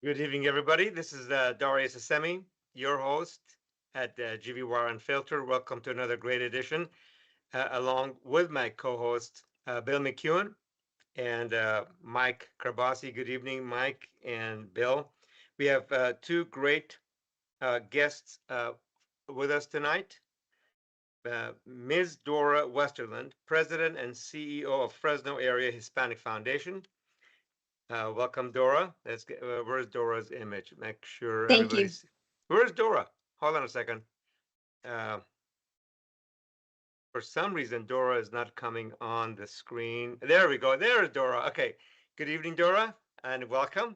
Good evening, everybody. This is Dora Westerlund, your host at GVWire Unfiltered. Welcome to another great edition, along with my co-host Bill McEwen and Mike Krabasi. Good evening, Mike and Bill. We have two great guests with us tonight. Ms. Dora Westerlund, President and CEO of Fresno Area Hispanic Foundation. Welcome, Dora. Let's get, where's Dora's image? Make sure Thank you. everybody's. Where's Dora? Hold on a second. For some reason, Dora is not coming on the screen. There we go. There's Dora. Okay. Good evening, Dora, and welcome.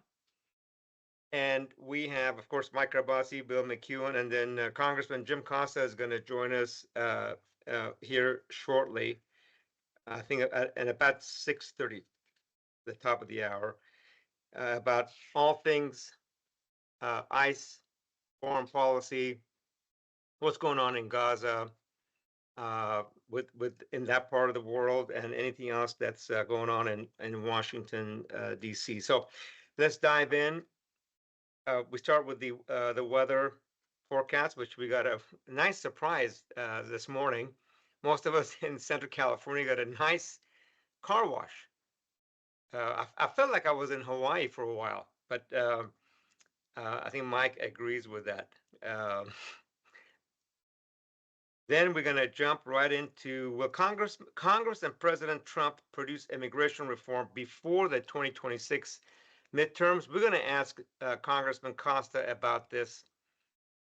And we have, of course, Mike Rabasi, Bill McEwen, and then Congressman Jim Costa is going to join us here shortly. I think at about 6:30, the top of the hour, about all things ICE, foreign policy, what's going on in Gaza, with in that part of the world, and anything else that's going on in Washington D.C. So let's dive in. We start with the weather forecast, which we got a nice surprise this morning. Most of us in Central California got a nice car wash. I felt like I was in Hawaii for a while, but I think Mike agrees with that. Then we're going to jump right into, will Congress and President Trump produce immigration reform before the 2026 midterms? We're going to ask Congressman Costa about this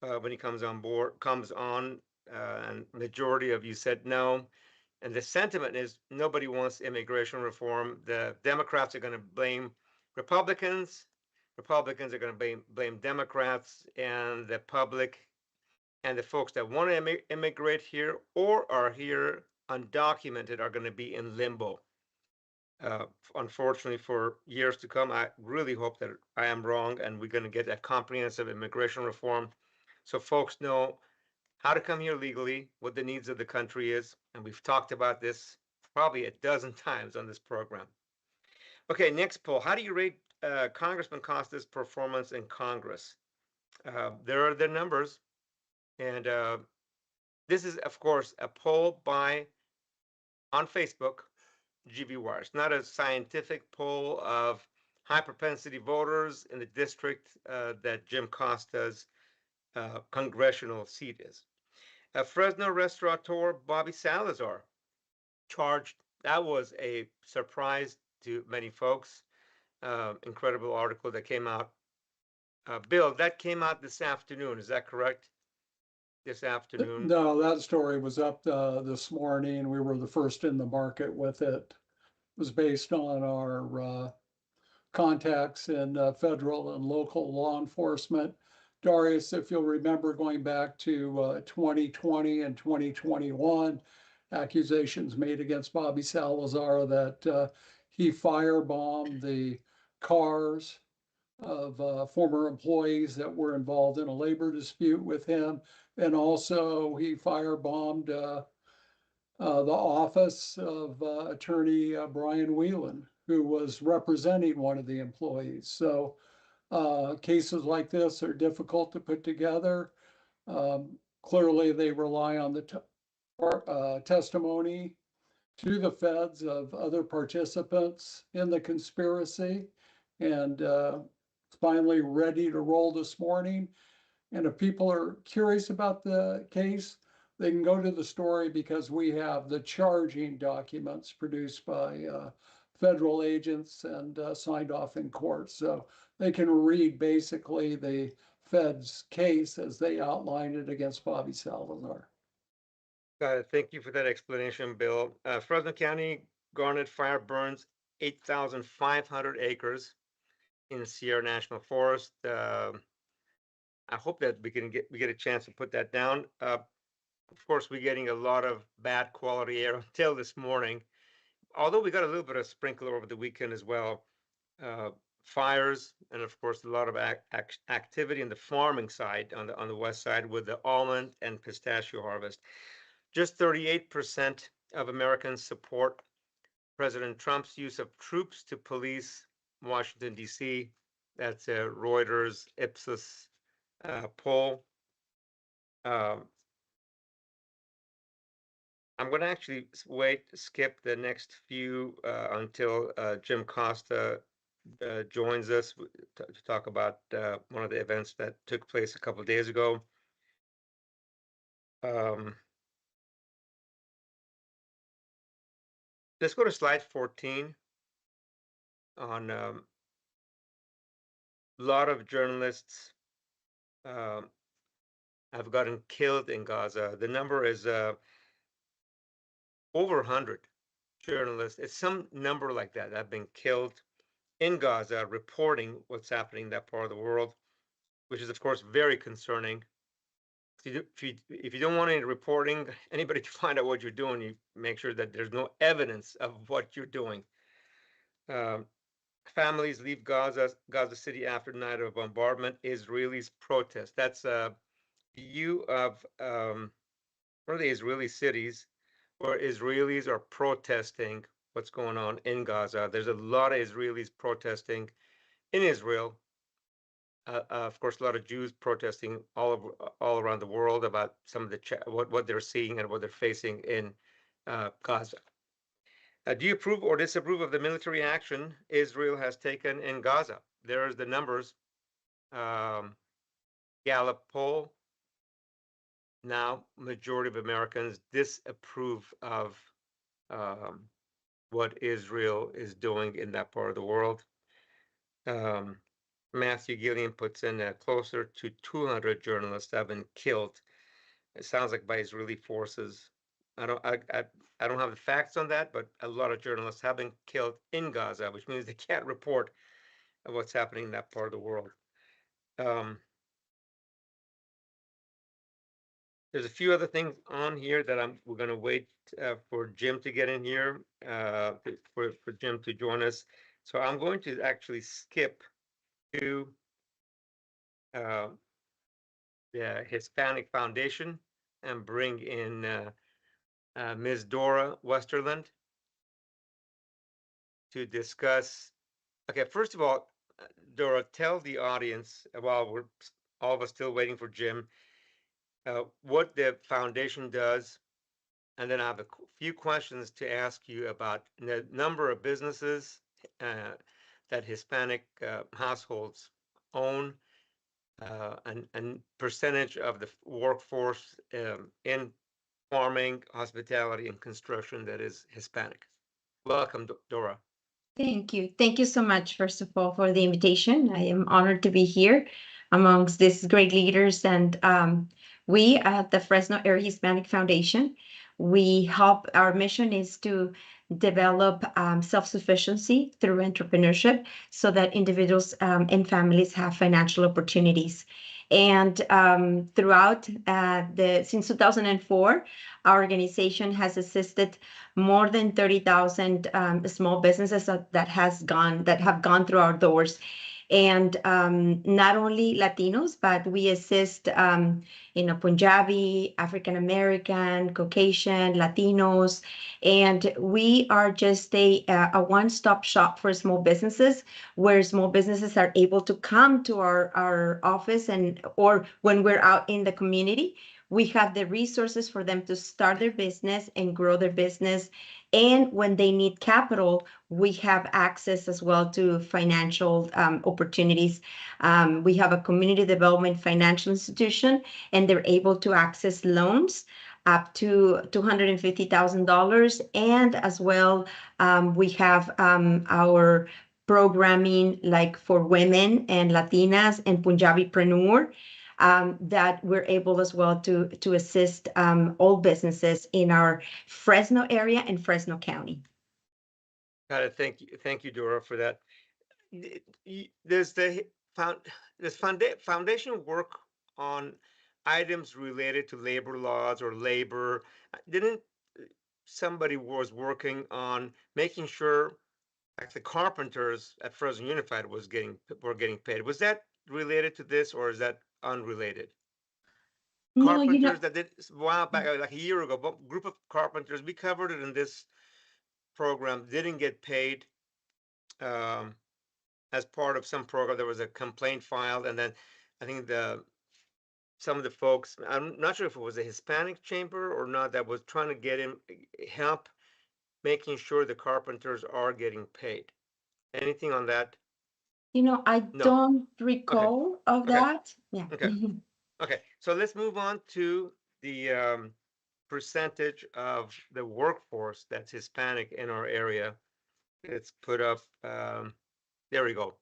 when he comes on. And majority of you said no. And the sentiment is nobody wants immigration reform. The Democrats are going to blame Republicans. Republicans are going to blame Democrats, and the public and the folks that want to immigrate here or are here undocumented are going to be in limbo. Unfortunately, for years to come, I really hope that I am wrong and we're going to get a comprehensive immigration reform so folks know how to come here legally, what the needs of the country is. And we've talked about this probably a dozen times on this program. Okay, next poll. How do you rate Congressman Costa's performance in Congress? There are the numbers. And this is, of course, a poll on Facebook, GVWire. It's not a scientific poll of high propensity voters in the district that Jim Costa's congressional seat is. Fresno restaurateur Bobby Salazar charged. That was a surprise to many folks. Incredible article that came out. Bill, that came out this afternoon. Is that correct? This afternoon? No, that story was up this morning. We were the first in the market with it. It was based on our contacts in federal and local law enforcement. Darius, if you'll remember, going back to 2020 and 2021, accusations made against Bobby Salazar that he firebombed the cars of former employees that were involved in a labor dispute with him. And also he firebombed the office of attorney Brian Whelan, who was representing one of the employees. So cases like this are difficult to put together. Clearly they rely on the testimony to the feds of other participants in the conspiracy, and it's finally ready to roll this morning. And if people are curious about the case, they can go to the story because we have the charging documents produced by federal agents and signed off in court. So they can read basically the Fed's case as they outlined it against Bobby Salazar. Thank you for that explanation, Bill. Fresno County garnered fire burns 8,500 acres in Sierra National Forest. I hope that we get a chance to put that down. Of course, we're getting a lot of bad quality air until this morning, although we got a little bit of sprinkler over the weekend as well. Fires, and of course, a lot of activity in the farming side on the west side with the almond and pistachio harvest. Just 38% of Americans support President Trump's use of troops to police Washington, D.C. That's a Reuters Ipsos poll. I'm going to actually skip the next few until Jim Costa joins us to talk about one of the events that took place a couple of days ago. Let's go to slide 14 on a lot of journalists have gotten killed in Gaza. The number is over 100 journalists. It's some number like that have been killed in Gaza reporting what's happening in that part of the world, which is, of course, very concerning. If you don't want any reporting, anybody to find out what you're doing, you make sure that there's no evidence of what you're doing. Families leave Gaza City after night of bombardment. Israelis protest. That's a view of one of the Israeli cities where Israelis are protesting what's going on in Gaza. There's a lot of Israelis protesting in Israel. Of course, a lot of Jews protesting all around the world about some of the what they're seeing and what they're facing in Gaza. Do you approve or disapprove of the military action Israel has taken in Gaza? There's the numbers. Gallup poll. Now, majority of Americans disapprove of what Israel is doing in that part of the world. Matthew Gilliam puts in closer to 200 journalists have been killed. It sounds like by Israeli forces. I don't have the facts on that, but a lot of journalists have been killed in Gaza, which means they can't report what's happening in that part of the world. There's a few other things on here that we're going to wait for Jim to get in here, for Jim to join us. So I'm going to actually skip to the Hispanic Foundation and bring in Ms. Dora Westerlund to discuss. Okay, first of all, Dora, tell the audience, while we're all of us still waiting for Jim, what the foundation does, and then I have a few questions to ask you about the number of businesses that Hispanic households own, and percentage of the workforce in farming, hospitality, and construction that is Hispanic. Welcome, Dora. Thank you. Thank you so much, first of all, for the invitation. I am honored to be here amongst these great leaders. And we at the Fresno Area Hispanic Foundation, our mission is to develop self-sufficiency through entrepreneurship so that individuals and families have financial opportunities. And since 2004, our organization has assisted more than 30,000 small businesses that have gone through our doors. And not only Latinos, but we assist Punjabi, African American, Caucasian, Latinos, and we are just a one-stop shop for small businesses, where small businesses are able to come to our office, or when we're out in the community, we have the resources for them to start their business and grow their business. And when they need capital, we have access as well to financial opportunities. We have a community development financial institution, and they're able to access loans up to $250,000. And as well, we have our programming like for women and Latinas and Punjabipreneur, that we're able as well to assist all businesses in our Fresno area and Fresno County. Got it. Thank you, Dora, for that. Does the foundation work on items related to labor laws or labor? Didn't somebody was working on making sure, like the carpenters at Fresno Unified were getting paid? Was that related to this, or is that unrelated? No, Carpenters that did a while back, like a year ago, a group of carpenters, we covered it in this program, didn't get paid. as part of some program, there was a complaint filed, and then I think some of the folks, I'm not sure if it was a Hispanic chamber or not, that was trying to get him help making sure the carpenters are getting paid. Anything on that? I No. don't Okay. recall of Okay. that. Yeah. Okay. Okay. So let's move on to the percentage of the workforce that's Hispanic in our area. It's put up. There we go.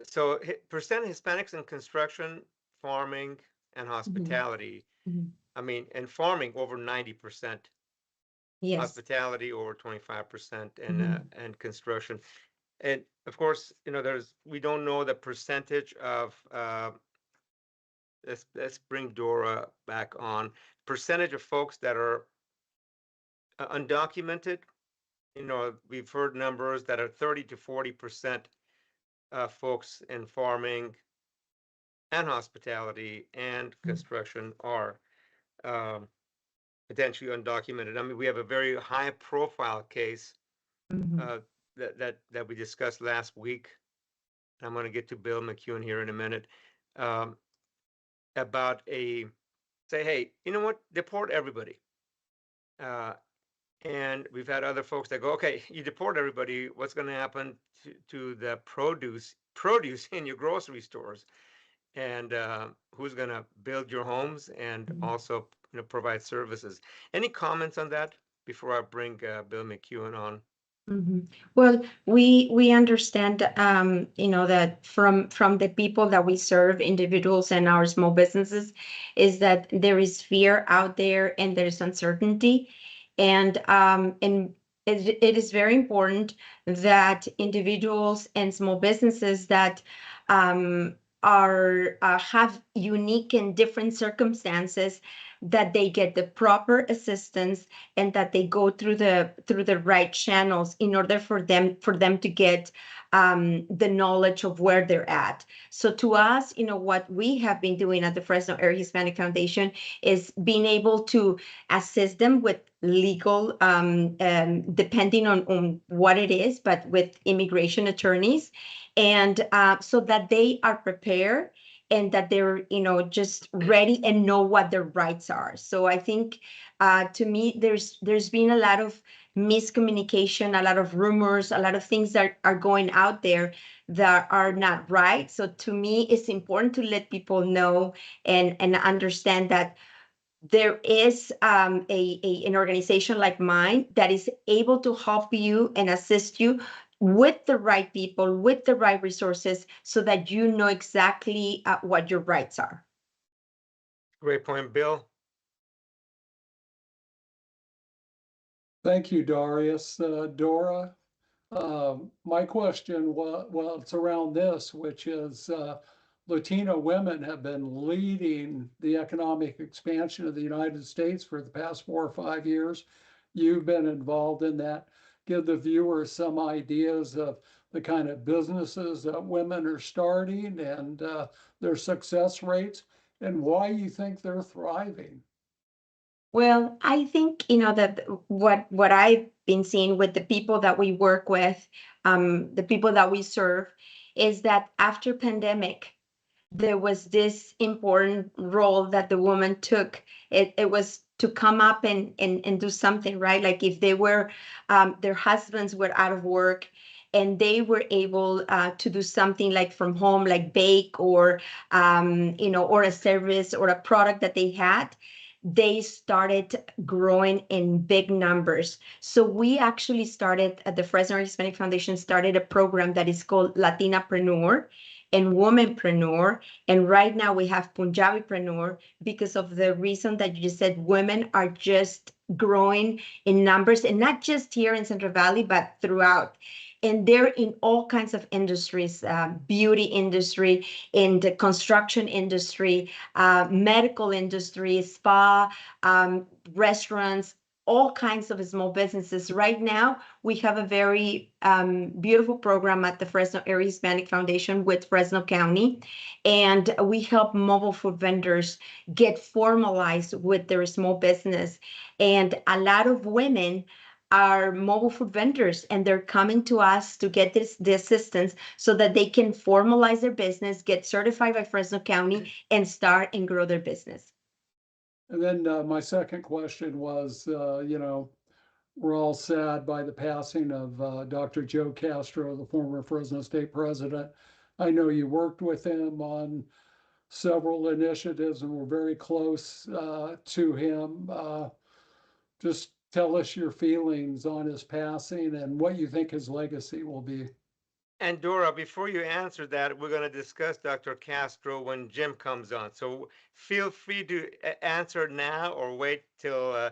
So percent Hispanics in construction, farming, and hospitality. Mhm. I mean, in farming over 90%, Yes. hospitality over 25%, Mhm. and construction. And of course, we don't know the percentage of let's bring Dora back on. Percentage of folks that are undocumented. We've heard numbers that are 30 to 40% folks in farming and hospitality and construction are um, potentially undocumented. I mean, we have a very high profile case Mhm. uh, that we discussed last week. I'm going to get to Bill McEwen here in a minute, um, about say, hey, you know what, deport everybody. And we've had other folks that go, okay, you deport everybody, what's going to happen to the produce in your grocery stores? And who's going to build your homes and also provide services? Any comments on that before I bring Bill McEwen on? Well, we understand, that from the people that we serve, individuals and our small businesses, is that there is fear out there and there's uncertainty, and it is very important that individuals and small businesses that are have unique and different circumstances, that they get the proper assistance and that they go through the right channels in order for them to get the knowledge of where they're at. So to us, what we have been doing at the Fresno Area Hispanic Foundation is being able to assist them with legal, depending on what it is, but with immigration attorneys, and so that they are prepared and that they're just ready and know what their rights are. So I think, to me, there's been a lot of miscommunication, a lot of rumors, a lot of things that are going out there that are not right. So to me, it's important to let people know and understand that there is an organization like mine that is able to help you and assist you with the right people, with the right resources, so that you know exactly what your rights are. Great point, Bill. Thank you, Darius. Dora, my question it's around this, which is Latino women have been leading the economic expansion of the United States for the past 4 or 5 years. You've been involved in that. Give the viewers some ideas of the kind of businesses that women are starting and their success rates and why you think they're thriving. Well, I think, that what I've been seeing with the people that we work with, the people that we serve, is that after pandemic, there was this important role that the woman took. It was to come up and do something, right? Like if they were, their husbands were out of work and they were able to do something like from home, like bake or a service or a product that they had, they started growing in big numbers. So we actually started at the Fresno Hispanic Foundation, started a program that is called Latinapreneur and Womanpreneur. And right now we have Punjabipreneur, because of the reason that you just said, women are just growing in numbers, and not just here in Central Valley, but throughout. And they're in all kinds of industries, beauty industry, in the construction industry, medical industry, spa, restaurants, all kinds of small businesses. Right now, we have a very beautiful program at the Fresno Area Hispanic Foundation with Fresno County, and we help mobile food vendors get formalized with their small business. And a lot of women are mobile food vendors, and they're coming to us to get the assistance so that they can formalize their business, get certified by Fresno County, and start and grow their business. And then my second question was, we're all sad by the passing of Dr. Joe Castro, the former Fresno State president. I know you worked with him on several initiatives and were very close to him. Just tell us your feelings on his passing and what you think his legacy will be. And Dora, before you answer that, we're going to discuss Dr. Castro when Jim comes on. So feel free to answer now or wait till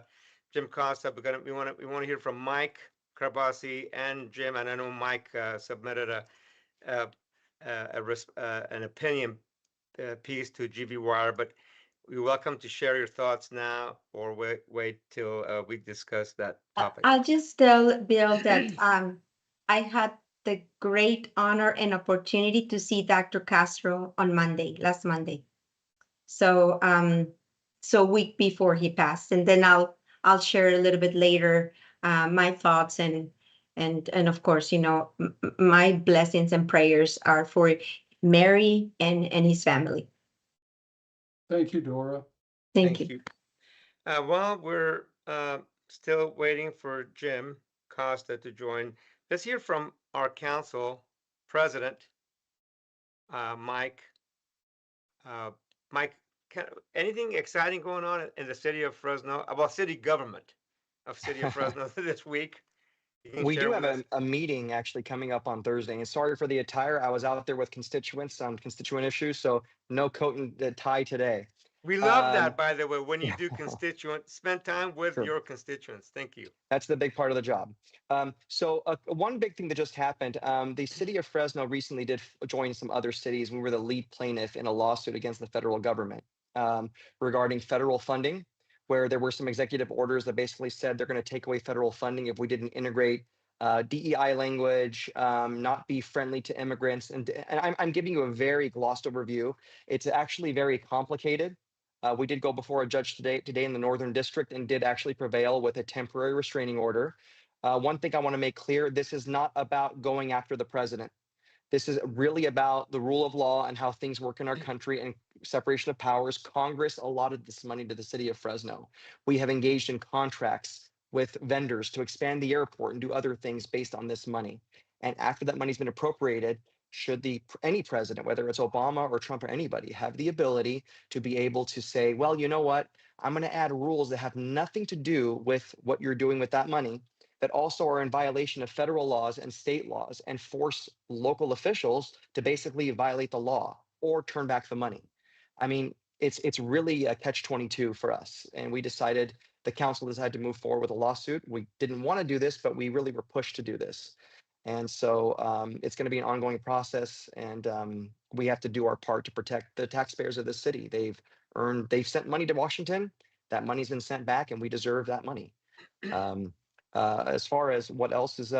Jim Costa. We want to hear from Mike Carbasi and Jim. And I know Mike submitted an opinion piece to GV Wire, but you're welcome to share your thoughts now or wait till we discuss that topic. I'll just tell Bill that I had the great honor and opportunity to see Dr. Castro on last Monday. So so week before he passed, and then I'll share a little bit later my thoughts and of course, my blessings and prayers are for Mary and his family. Thank you, Dora. Thank you. While we're still waiting for Jim Costa to join, let's hear from our council president, Mike. Mike, anything exciting going on in the city of Fresno? Well, city government of city of Fresno this week? We do have a meeting actually coming up on Thursday. And sorry for the attire. I was out there with constituents on constituent issues, so no coat and tie today. We love that, by the way, when you do spend time with Sure. your constituents. Thank you. That's the big part of the job. So one big thing that just happened, the city of Fresno recently did join some other cities. We were the lead plaintiff in a lawsuit against the federal government regarding federal funding, where there were some executive orders that basically said they're going to take away federal funding if we didn't integrate DEI language, not be friendly to immigrants. And I'm giving you a very glossed overview. It's actually very complicated. We did go before a judge today in the Northern District and did actually prevail with a temporary restraining order. One thing I want to make clear, this is not about going after the president. This is really about the rule of law and how things work in our country and separation of powers. Congress allotted this money to the city of Fresno. We have engaged in contracts with vendors to expand the airport and do other things based on this money. And after that money's been appropriated, should any president, whether it's Obama or Trump or anybody, have the ability to be able to say, well, you know what, I'm going to add rules that have nothing to do with what you're doing with that money, that also are in violation of federal laws and state laws, and force local officials to basically violate the law or turn back the money. I mean, it's really a catch-22 for us. And the council decided to move forward with a lawsuit. We didn't want to do this, but we really were pushed to do this. And so it's going to be an ongoing process, and we have to do our part to protect the taxpayers of the city. They've sent money to Washington. That money's been sent back, and we deserve that money. As far as what else is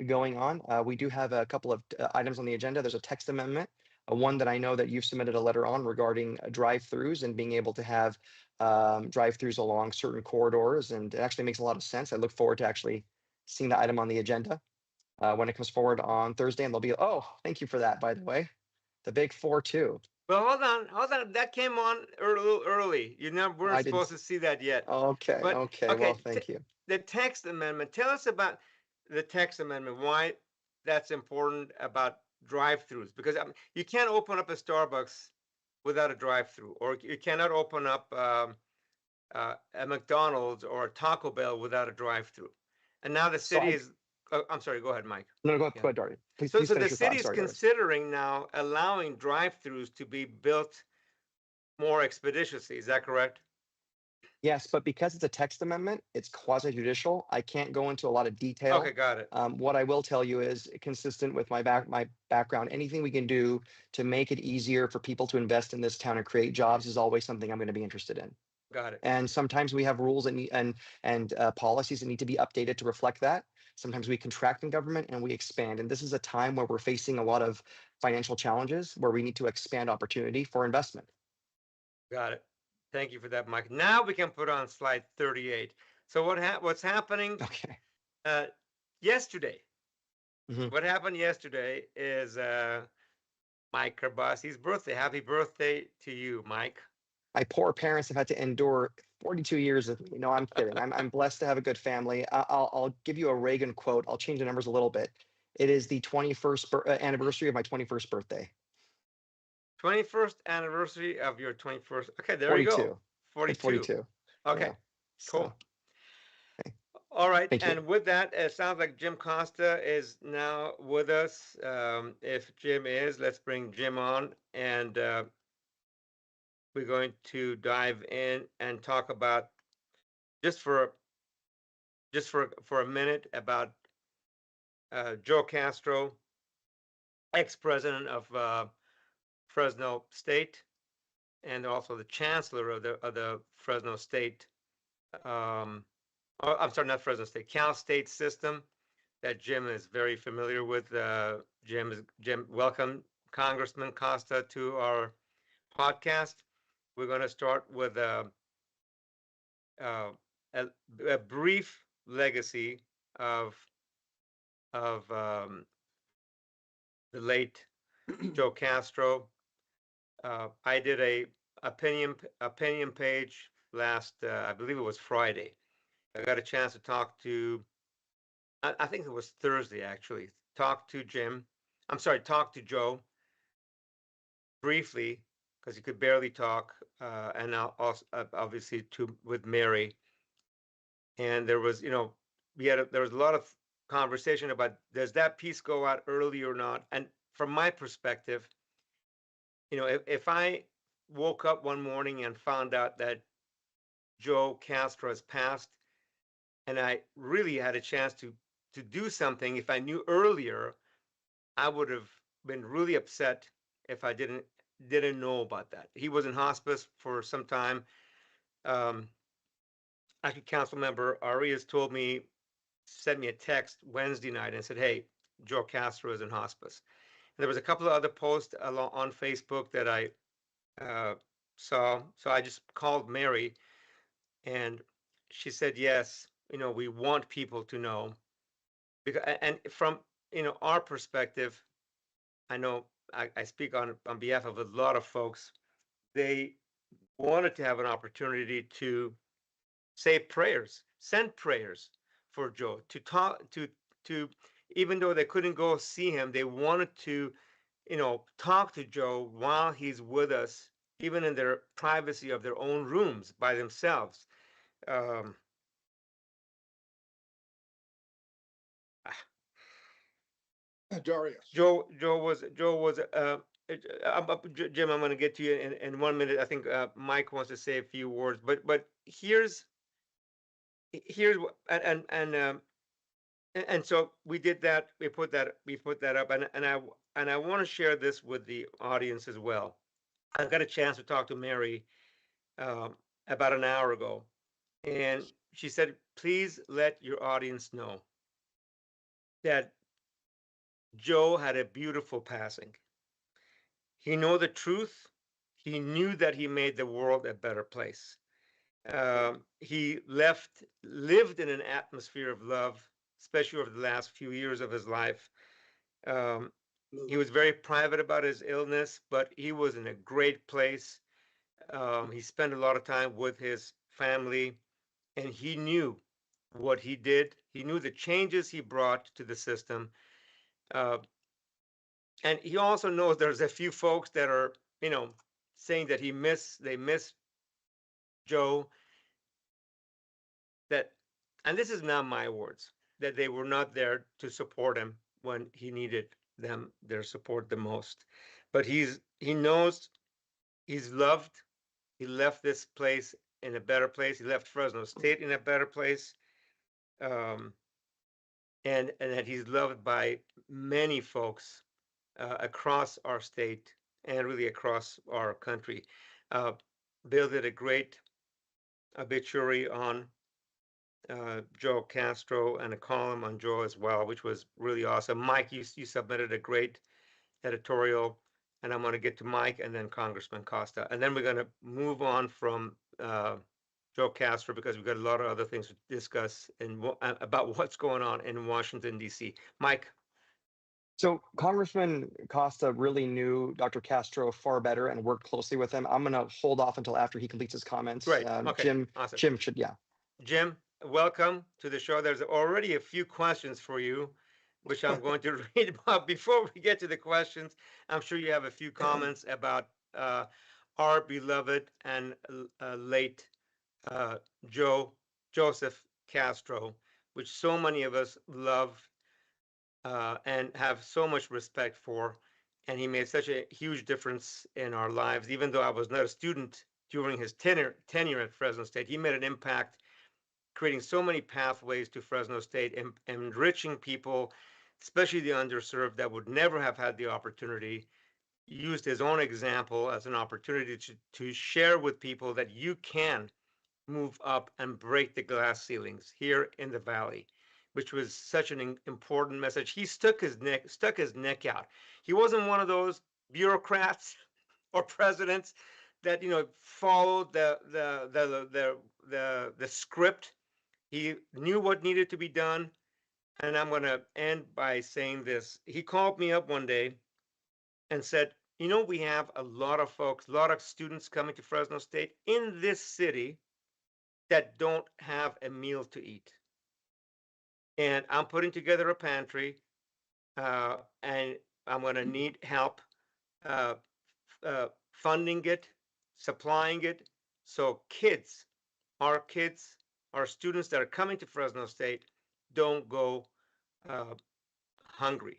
going on, we do have a couple of items on the agenda. There's a text amendment, one that I know that you've submitted a letter on regarding drive-throughs and being able to have drive-throughs along certain corridors, and it actually makes a lot of sense. I look forward to actually seeing the item on the agenda when it comes forward on Thursday, and they'll be, thank you for that, by the way, the big 4-2. Well, hold on. That came on a little early. You weren't supposed to see that yet. Okay. Well, thank you. The text amendment. Tell us about the text amendment. Why that's important about drive-throughs? Because you can't open up a Starbucks without a drive-through, or you cannot open up a McDonald's or a Taco Bell without a drive-through. And now the city is. I'm sorry. Go ahead, Mike. No, go ahead, Dora. Please. So the city is considering now allowing drive-throughs to be built more expeditiously. Is that correct? Yes, but because it's a text amendment, it's quasi-judicial. I can't go into a lot of detail. Okay, got it. What I will tell you is, consistent with my background, anything we can do to make it easier for people to invest in this town and create jobs is always something I'm going to be interested in. Got it. And sometimes we have rules and policies that need to be updated to reflect that. Sometimes we contract in government and we expand. And this is a time where we're facing a lot of financial challenges where we need to expand opportunity for investment. Got it. Thank you for that, Mike. Now we can put on slide 38. So what's happening Okay. yesterday? Mhm. What happened yesterday is Mike Karbasi's birthday. Happy birthday to you, Mike. My poor parents have had to endure 42 years of me. No, I'm kidding. I'm blessed to have a good family. I'll give you a Reagan quote. I'll change the numbers a little bit. It is the 21st anniversary of my 21st birthday. 21st anniversary of your 21st. Okay, there you 42. go. 42. 42. Okay, Yeah. cool. So, okay. All right, Thank you. and with that, it sounds like Jim Costa is now with us. If Jim is, let's bring Jim on, and we're going to dive in and talk about just for a minute about Joe Castro, ex-president of Fresno State, and also the chancellor of the Fresno State. I'm sorry, not Fresno State, Cal State system that Jim is very familiar with. Jim, welcome, Congressman Costa, to our podcast. We're going to start with uh, a brief legacy of the late Joe Castro. I did a opinion page last, I believe it was Friday. I got a chance to talk to, I think it was Thursday actually. Talk to Jim. I'm sorry, talk to Joe briefly because he could barely talk, and also obviously with Mary. And there was, there was a lot of conversation about does that piece go out early or not? And from my perspective, if I woke up one morning and found out that Joe Castro has passed, and I really had a chance to do something, if I knew earlier, I would have been really upset if I didn't know about that. He was in hospice for some time. Actually, council member Arias sent me a text Wednesday night and said, "Hey, Joe Castro is in hospice." And there was a couple of other posts on Facebook that I saw. So I just called Mary, and she said, "Yes, we want people to know." Because, and from our perspective, I know I speak on behalf of a lot of folks. They wanted to have an opportunity to say prayers, send prayers for Joe, to talk to even though they couldn't go see him, they wanted to, talk to Joe while he's with us, even in their privacy of their own rooms by themselves. Um, Darius. Joe was Jim. I'm going to get to you in 1 minute. I think Mike wants to say a few words, but here's what and so we did that. We put that up, and I want to share this with the audience as well. I got a chance to talk to Mary about an hour ago, and she said, "Please let your audience know that Joe had a beautiful passing. He knew the truth. He knew that he made the world a better place. He lived in an atmosphere of love, especially over the last few years of his life. He was very private about his illness, but he was in a great place. He spent a lot of time with his family, and he knew what he did. He knew the changes he brought to the system. Uh, and he also knows there's a few folks that are, saying that they miss Joe, that, and this is not my words, that they were not there to support him when he needed their support the most. But he knows he's loved. He left this place in a better place. He left Fresno State in a better place. Um, and that he's loved by many folks across our state and really across our country. Uh, Bill did a great obituary on Joe Castro and a column on Joe as well, which was really awesome. Mike, you submitted a great editorial, and I'm going to get to Mike and then Congressman Costa, and then we're going to move on from Joe Castro, because we've got a lot of other things to discuss about what's going on in Washington, D.C. Mike. So Congressman Costa really knew Dr. Castro far better and worked closely with him. I'm going to hold off until after he completes his comments. Great. Okay. Jim, Awesome. Jim should, yeah. Jim, welcome to the show. There's already a few questions for you, which I'm going to read about. Before we get to the questions, I'm sure you have a few comments about our beloved and late Joseph Castro, which so many of us love and have so much respect for. And he made such a huge difference in our lives. Even though I was not a student during his tenure at Fresno State, he made an impact, creating so many pathways to Fresno State and enriching people, especially the underserved that would never have had the opportunity. Used his own example as an opportunity to share with people that you can move up and break the glass ceilings here in the valley, which was such an important message. He stuck his neck out. He wasn't one of those bureaucrats or presidents that followed the script. He knew what needed to be done. And I'm going to end by saying this. He called me up one day and said, we have a lot of folks, a lot of students coming to Fresno State in this city that don't have a meal to eat. And I'm putting together a pantry, and I'm going to need help funding it, supplying it, so our students that are coming to Fresno State don't go hungry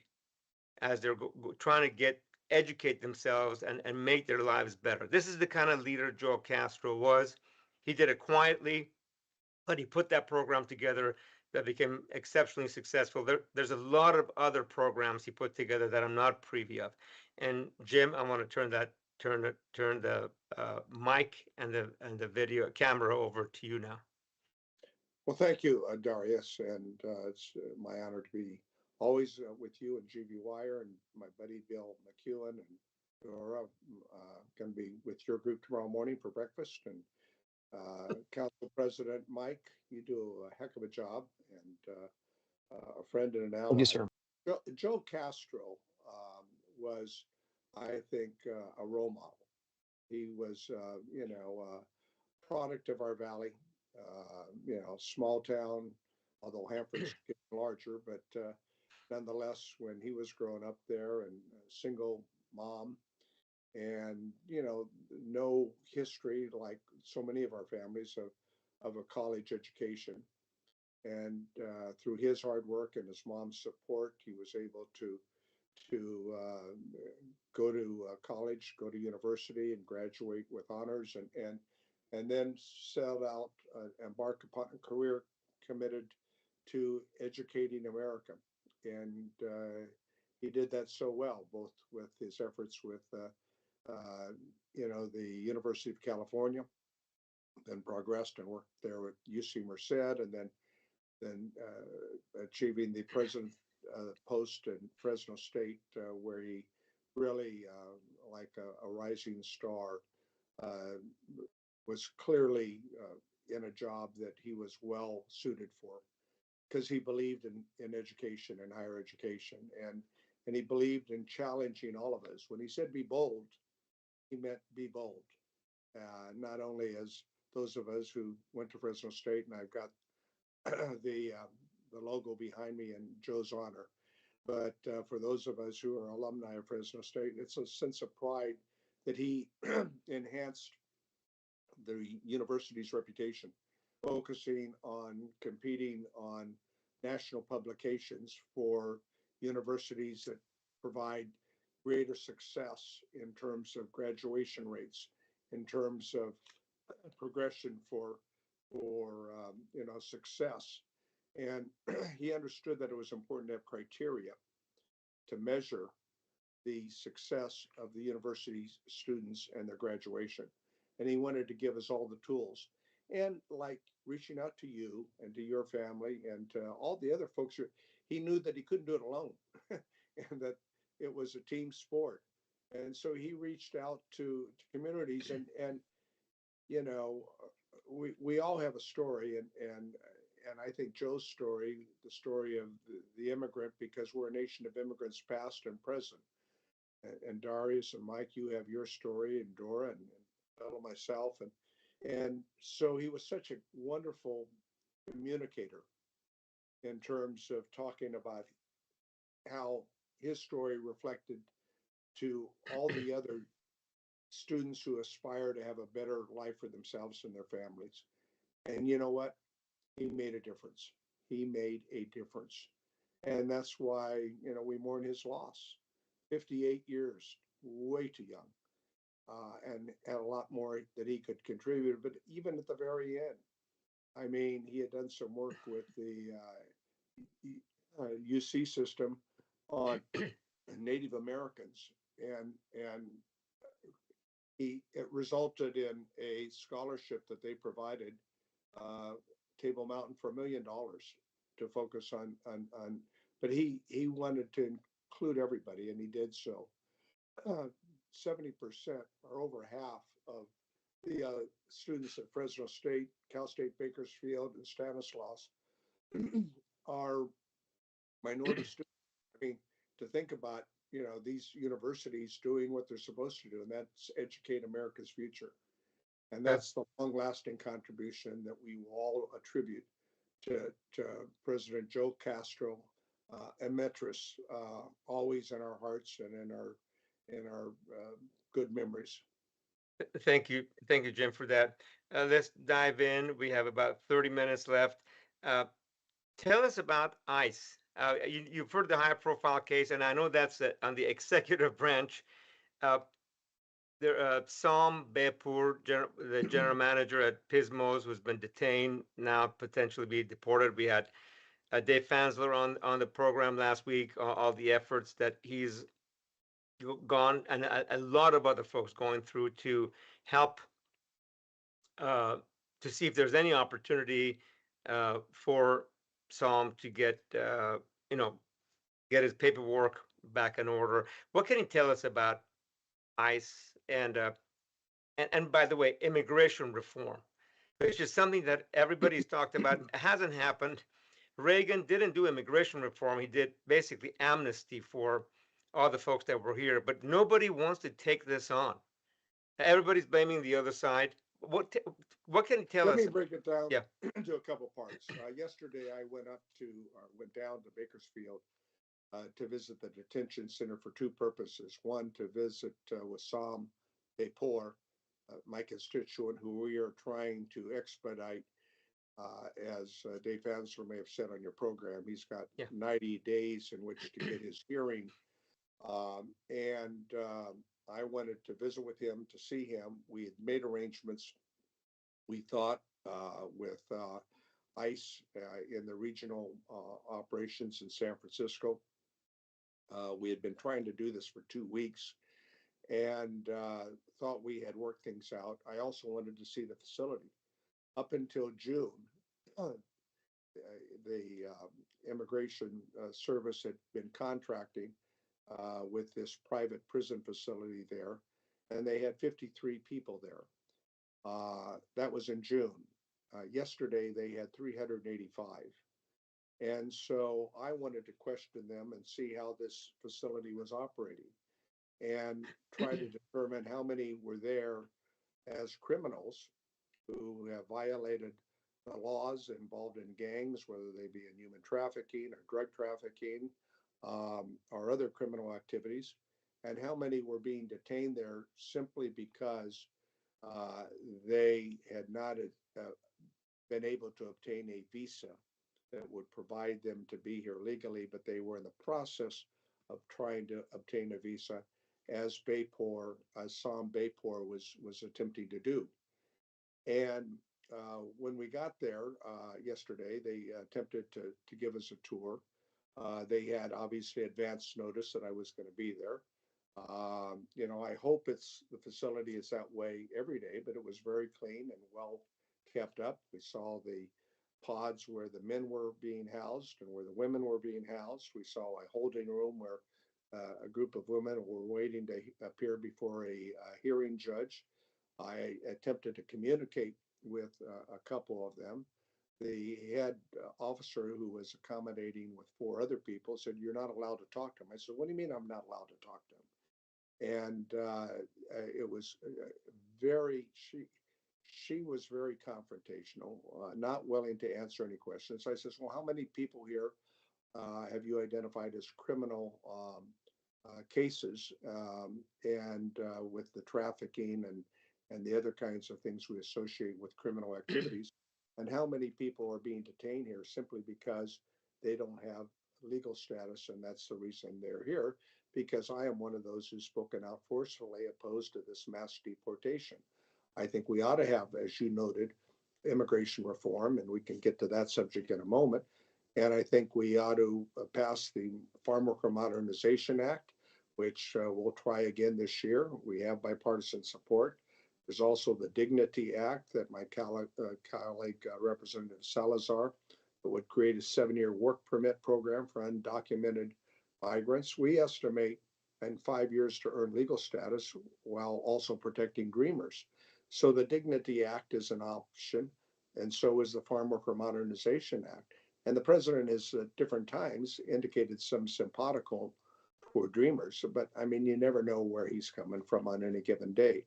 as they're trying to educate themselves and make their lives better. This is the kind of leader Joe Castro was. He did it quietly, but he put that program together that became exceptionally successful. There's a lot of other programs he put together that I'm not privy of. And Jim, I want to turn the mic and the video camera over to you now. Well, thank you, Darius, and it's my honor to be always with you and GB Wire and my buddy Bill McEwen and Dora. Going to be with your group tomorrow morning for breakfast. And Council President Mike, you do a heck of a job, and a friend and an ally. Thank you, sir. Joe Castro was, I think, a role model. He was, a product of our valley. Small town, although Hanford's getting larger, but nonetheless, when he was growing up there and a single mom and, no history like so many of our families of a college education. And through his hard work and his mom's support, he was able to go to college, go to university, and graduate with honors, and then set out, embark upon a career committed to educating America. And he did that so well, both with his efforts with the University of California, then progressed and worked there with UC Merced, and then achieving the president post in Fresno State, where he really, like a rising star, was clearly in a job that he was well suited for, because he believed in education and higher education, and he believed in challenging all of us. When he said be bold, he meant be bold. Not only as those of us who went to Fresno State, and I've got the logo behind me in Joe's honor, but for those of us who are alumni of Fresno State, it's a sense of pride that he enhanced the university's reputation, focusing on competing on national publications for universities that provide greater success in terms of graduation rates, in terms of progression for success. And he understood that it was important to have criteria to measure the success of the university's students and their graduation. And he wanted to give us all the tools. And like reaching out to you and to your family and to all the other folks, he knew that he couldn't do it alone and that it was a team sport. And so he reached out to communities, and we all have a story, and I think Joe's story, the story of the immigrant, because we're a nation of immigrants, past and present. And Darius and Mike, you have your story, and Dora and Bella, myself, and so he was such a wonderful communicator in terms of talking about how his story reflected to all the other students who aspire to have a better life for themselves and their families. And you know what? He made a difference. He made a difference. And that's why, we mourn his loss. 58 years, way too young, and had a lot more that he could contribute. But even at the very end, I mean, he had done some work with the UC system on Native Americans, and it resulted in a scholarship that they provided, Table Mountain, for $1 million to focus on. But he wanted to include everybody, and he did so. 70% or over half of the students at Fresno State, Cal State Bakersfield, and Stanislaus are minority students. I mean, to think about, these universities doing what they're supposed to do, and that's educate America's future. And that's the long-lasting contribution that we all attribute to President Joe Castro, Emetris, always in our hearts and in our good memories. Thank you, Jim, for that. Let's dive in. We have about 30 minutes left. Tell us about ICE. You've heard the high-profile case, and I know that's on the executive branch. Sam Bepur, the general manager at Pismos, who's been detained, now potentially be deported. We had Dave Fansler on the program last week. All the efforts that he's gone, and a lot of other folks going through to help to see if there's any opportunity for Sam to get get his paperwork back in order. What can you tell us about ICE and by the way, immigration reform, which is something that everybody's talked about? It hasn't happened. Reagan didn't do immigration reform. He did basically amnesty for all the folks that were here, but nobody wants to take this on. Everybody's blaming the other side. What can you tell us? Let me break it down Yeah. into a couple parts. Yesterday, I went down to Bakersfield to visit the detention center for two purposes. One, to visit with Sam Bepur, my constituent, who we are trying to expedite. As Dave Fansler may have said on your program, he's got 90 days in which to get his hearing. I wanted to visit with him, to see him. We had made arrangements, we thought, with ICE in the regional operations in San Francisco. We had been trying to do this for 2 weeks and thought we had worked things out. I also wanted to see the facility. Up until June, the Immigration Service had been contracting with this private prison facility there, and they had 53 people there. That was in June. Yesterday, they had 385. And so I wanted to question them and see how this facility was operating and try to determine how many were there as criminals who have violated the laws, involved in gangs, whether they be in human trafficking or drug trafficking, or other criminal activities, and how many were being detained there simply because they had not been able to obtain a visa that would provide them to be here legally, but they were in the process of trying to obtain a visa, as Sam Bepur was attempting to do. And when we got there yesterday, they attempted to give us a tour. They had obviously advance notice that I was going to be there. I hope the facility is that way every day, but it was very clean and well kept up. We saw the pods where the men were being housed and where the women were being housed. We saw a holding room where a group of women were waiting to appear before a hearing judge. I attempted to communicate with a couple of them. The head officer, who was accommodating with 4 other people, said, "You're not allowed to talk to him." I said, "What do you mean I'm not allowed to talk to him?" And it was very, she was very confrontational, not willing to answer any questions. So I says, "Well, how many people here have you identified as criminal cases, and with the trafficking and the other kinds of things we associate with criminal activities? And how many people are being detained here simply because they don't have legal status, and that's the reason they're here? Because I am one of those who's spoken out forcefully opposed to this mass deportation. I think we ought to have, as you noted, immigration reform, and we can get to that subject in a moment. And I think we ought to pass the Farm Worker Modernization Act, which we'll try again this year. We have bipartisan support. There's also the Dignity Act that my colleague Representative Salazar, that would create a 7-year work permit program for undocumented migrants. We estimate in 5 years to earn legal status while also protecting dreamers. So the Dignity Act is an option, and so is the Farm Worker Modernization Act. And the president has at different times indicated some simpatico toward dreamers, but I mean, you never know where he's coming from on any given day.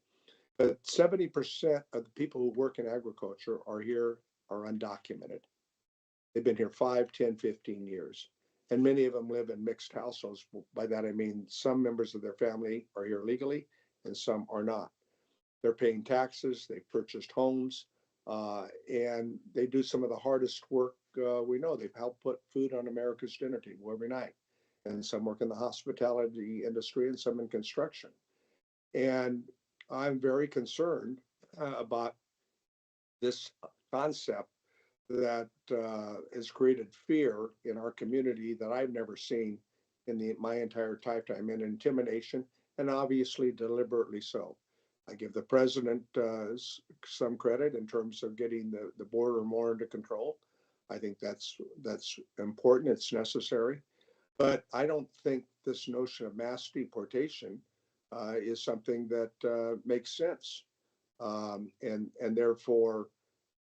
But 70% of the people who work in agriculture are undocumented. They've been here 5, 10, 15 years. And many of them live in mixed households. By that, I mean some members of their family are here legally and some are not. They're paying taxes, they've purchased homes, and they do some of the hardest work we know. They've helped put food on America's dinner table every night. And some work in the hospitality industry and some in construction. And I'm very concerned about this concept that has created fear in our community that I've never seen in my entire lifetime, and intimidation, and obviously deliberately so. I give the president some credit in terms of getting the border more under control. I think that's important. It's necessary. But I don't think this notion of mass deportation is something that makes sense. And therefore,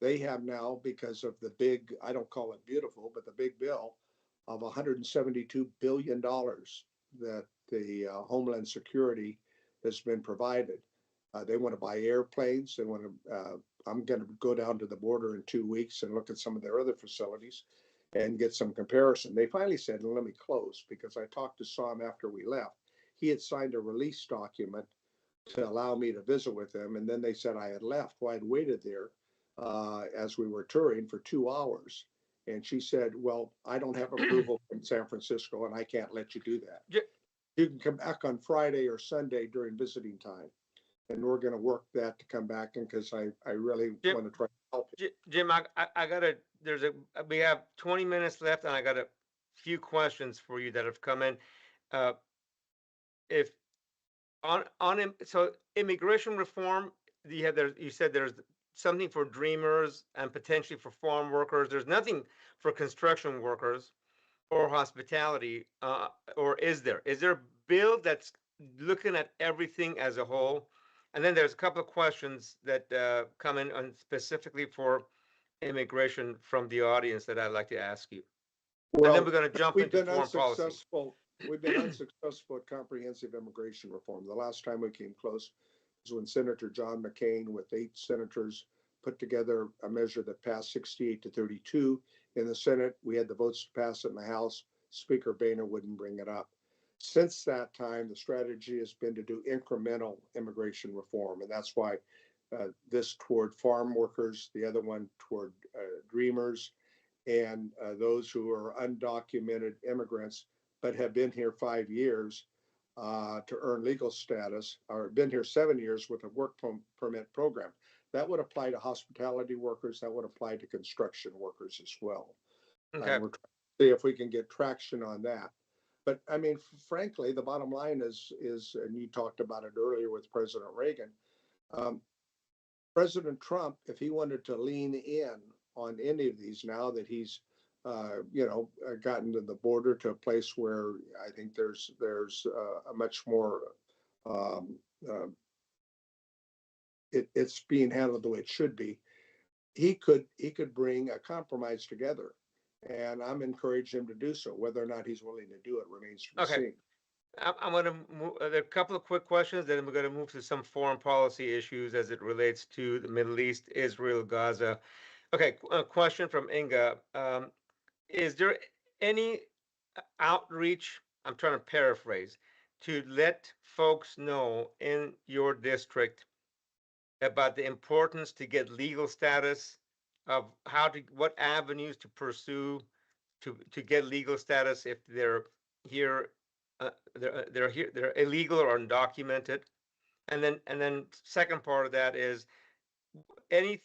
they have now, because of the big, I don't call it beautiful, but the big bill of $172 billion that the Homeland Security has been provided. They want to buy airplanes. They want to, I'm going to go down to the border in 2 weeks and look at some of their other facilities and get some comparison. They finally said, and let me close, because I talked to Sam after we left. He had signed a release document to allow me to visit with them. And then they said I had left. Well, I'd waited there as we were touring for 2 hours. And she said, "Well, I don't have approval from San Francisco and I can't let you do that. You can come back on Friday or Sunday during visiting time." And we're going to work that to come back, and because I really want to try to help you. Jim, I gotta, we have 20 minutes left, and I got a few questions for you that have come in. If so immigration reform, you said there's something for dreamers and potentially for farm workers. There's nothing for construction workers or hospitality, or is there? Is there a bill that's looking at everything as a whole? And then there's a couple of questions that come in specifically for immigration from the audience that I'd like to ask you. Well, and then we're going to jump into foreign policy. We've been unsuccessful at comprehensive immigration reform. The last time we came close was when Senator John McCain, with 8 senators, put together a measure that passed 68 to 32 in the Senate. We had the votes to pass it in the House. Speaker Boehner wouldn't bring it up. Since that time, the strategy has been to do incremental immigration reform, and that's why this toward farm workers, the other one toward dreamers, and those who are undocumented immigrants but have been here 5 years to earn legal status, or been here 7 years with a work permit program. That would apply to hospitality workers. That would apply to construction workers as well. Okay. We're trying to see if we can get traction on that. But I mean, frankly, the bottom line is, and you talked about it earlier with President Reagan, President Trump, if he wanted to lean in on any of these, now that he's, gotten to the border to a place where I think there's a much more, it's being handled the way it should be. he could bring a compromise together, and I'm encouraging him to do so. Whether or not he's willing to do it remains to be Okay. seen. I'm going to move. There are a couple of quick questions, then we're going to move to some foreign policy issues as it relates to the Middle East, Israel, Gaza. Okay, a question from Inga. Is there any outreach? I'm trying to paraphrase to let folks know in your district about the importance to get legal status, of what avenues to pursue to get legal status if they're here, they're illegal or undocumented. And then second part of that is any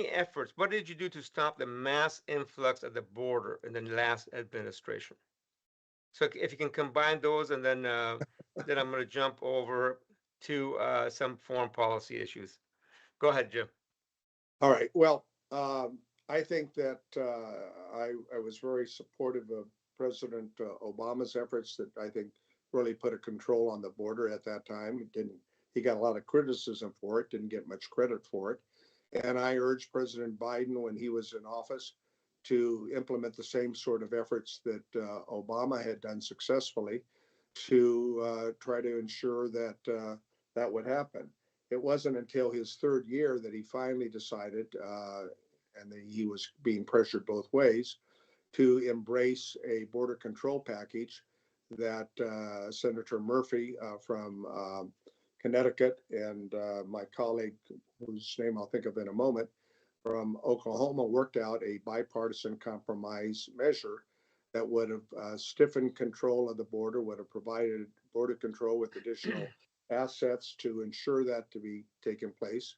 efforts. What did you do to stop the mass influx at the border in the last administration? So if you can combine those, and then I'm going to jump over to some foreign policy issues. Go ahead, Jim. All right. Well, I think that I was very supportive of President Obama's efforts that I think really put a control on the border at that time. He got a lot of criticism for it, didn't get much credit for it. And I urged President Biden when he was in office to implement the same sort of efforts that Obama had done successfully to try to ensure that that would happen. It wasn't until his third year that he finally decided, and he was being pressured both ways, to embrace a border control package that Senator Murphy from Connecticut and my colleague, whose name I'll think of in a moment, from Oklahoma, worked out a bipartisan compromise measure that would have stiffened control of the border, would have provided border control with additional assets to ensure that to be taking place.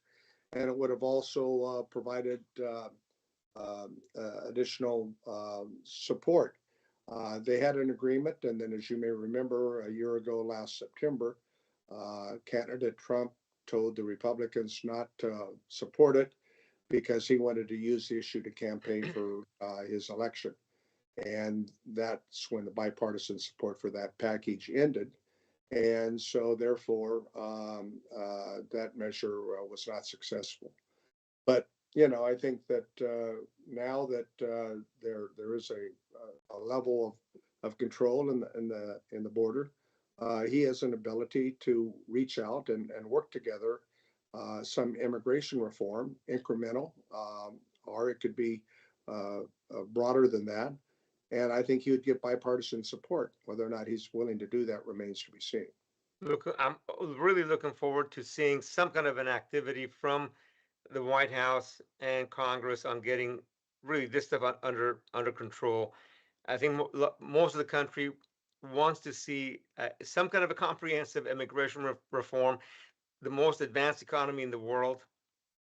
And it would have also provided additional support. They had an agreement, and then, as you may remember, a year ago, last September, candidate Trump told the Republicans not to support it because he wanted to use the issue to campaign for his election. And that's when the bipartisan support for that package ended. And so, therefore, that measure was not successful. But I think that now that there is a level of control in the border, he has an ability to reach out and work together some immigration reform, incremental, or it could be broader than that. And I think he would get bipartisan support. Whether or not he's willing to do that remains to be seen. Look, I'm really looking forward to seeing some kind of an activity from the White House and Congress on getting really this stuff under control. I think most of the country wants to see some kind of a comprehensive immigration reform. The most advanced economy in the world,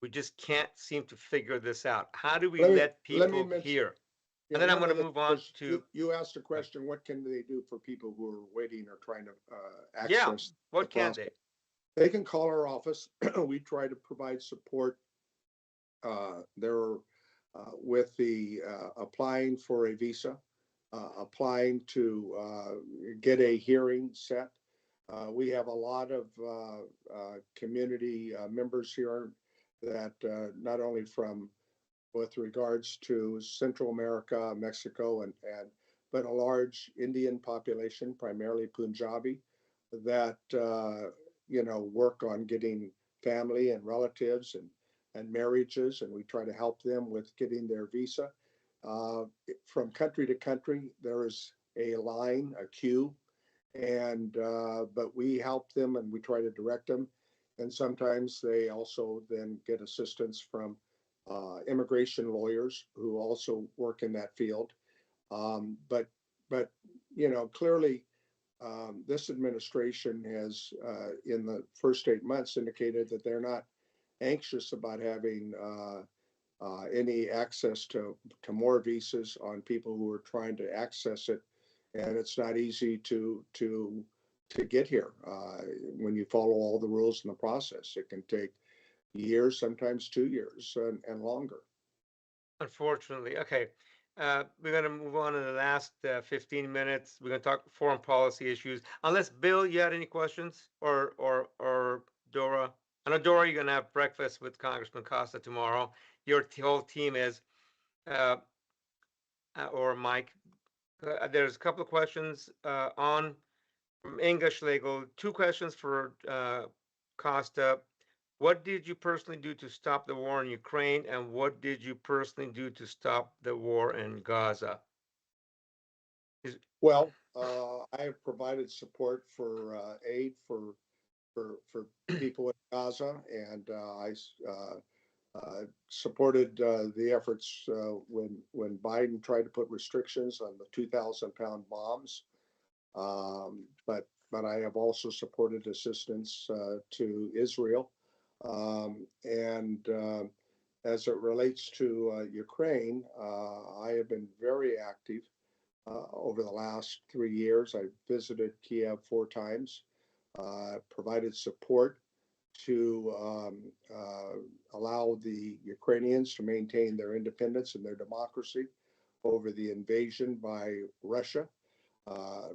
we just can't seem to figure this out. How do we let people hear? And then I'm going to move on to. You asked a question: what can they do for people who are waiting or trying to access? Yeah, what can they? They can call our office. We try to provide support. They're with the applying for a visa, applying to get a hearing set. We have a lot of community members here that not only from with regards to Central America, Mexico, and but a large Indian population, primarily Punjabi, that work on getting family and relatives and marriages, and we try to help them with getting their visa. From country to country, there is a line, a queue, and but we help them and we try to direct them. And sometimes they also then get assistance from immigration lawyers who also work in that field. But clearly, this administration has, in the first 8 months, indicated that they're not anxious about having any access to more visas on people who are trying to access it, and it's not easy to get here. When you follow all the rules in the process, it can take years, sometimes 2 years and longer. Unfortunately. Okay. We're going to move on in the last 15 minutes. We're going to talk foreign policy issues. Unless, Bill, you had any questions, or Dora? I know, Dora, you're going to have breakfast with Congressman Costa tomorrow. Your whole team is, uh, or Mike. There's a couple of questions on from English Legal. Two questions for Costa. What did you personally do to stop the war in Ukraine, and what did you personally do to stop the war in Gaza? Well, I have provided support for aid for people in Gaza, and supported the efforts when Biden tried to put restrictions on the 2,000-pound bombs. But I have also supported assistance to Israel, and as it relates to Ukraine, I have been very active over the last 3 years. I visited Kiev 4 times, provided support to allow the Ukrainians to maintain their independence and their democracy over the invasion by Russia.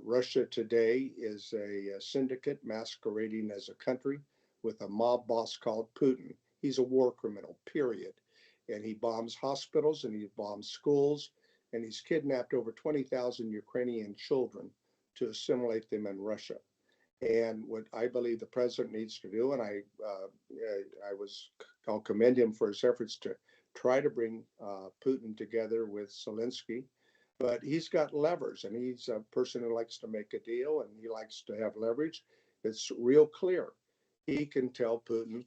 Russia today is a syndicate masquerading as a country with a mob boss called Putin. He's a war criminal, period. And he bombs hospitals and he bombs schools, and he's kidnapped over 20,000 Ukrainian children to assimilate them in Russia. And what I believe the president needs to do, and I'll commend him for his efforts to try to bring Putin together with Zelensky, but he's got levers, and he's a person who likes to make a deal, and he likes to have leverage. It's real clear. He can tell Putin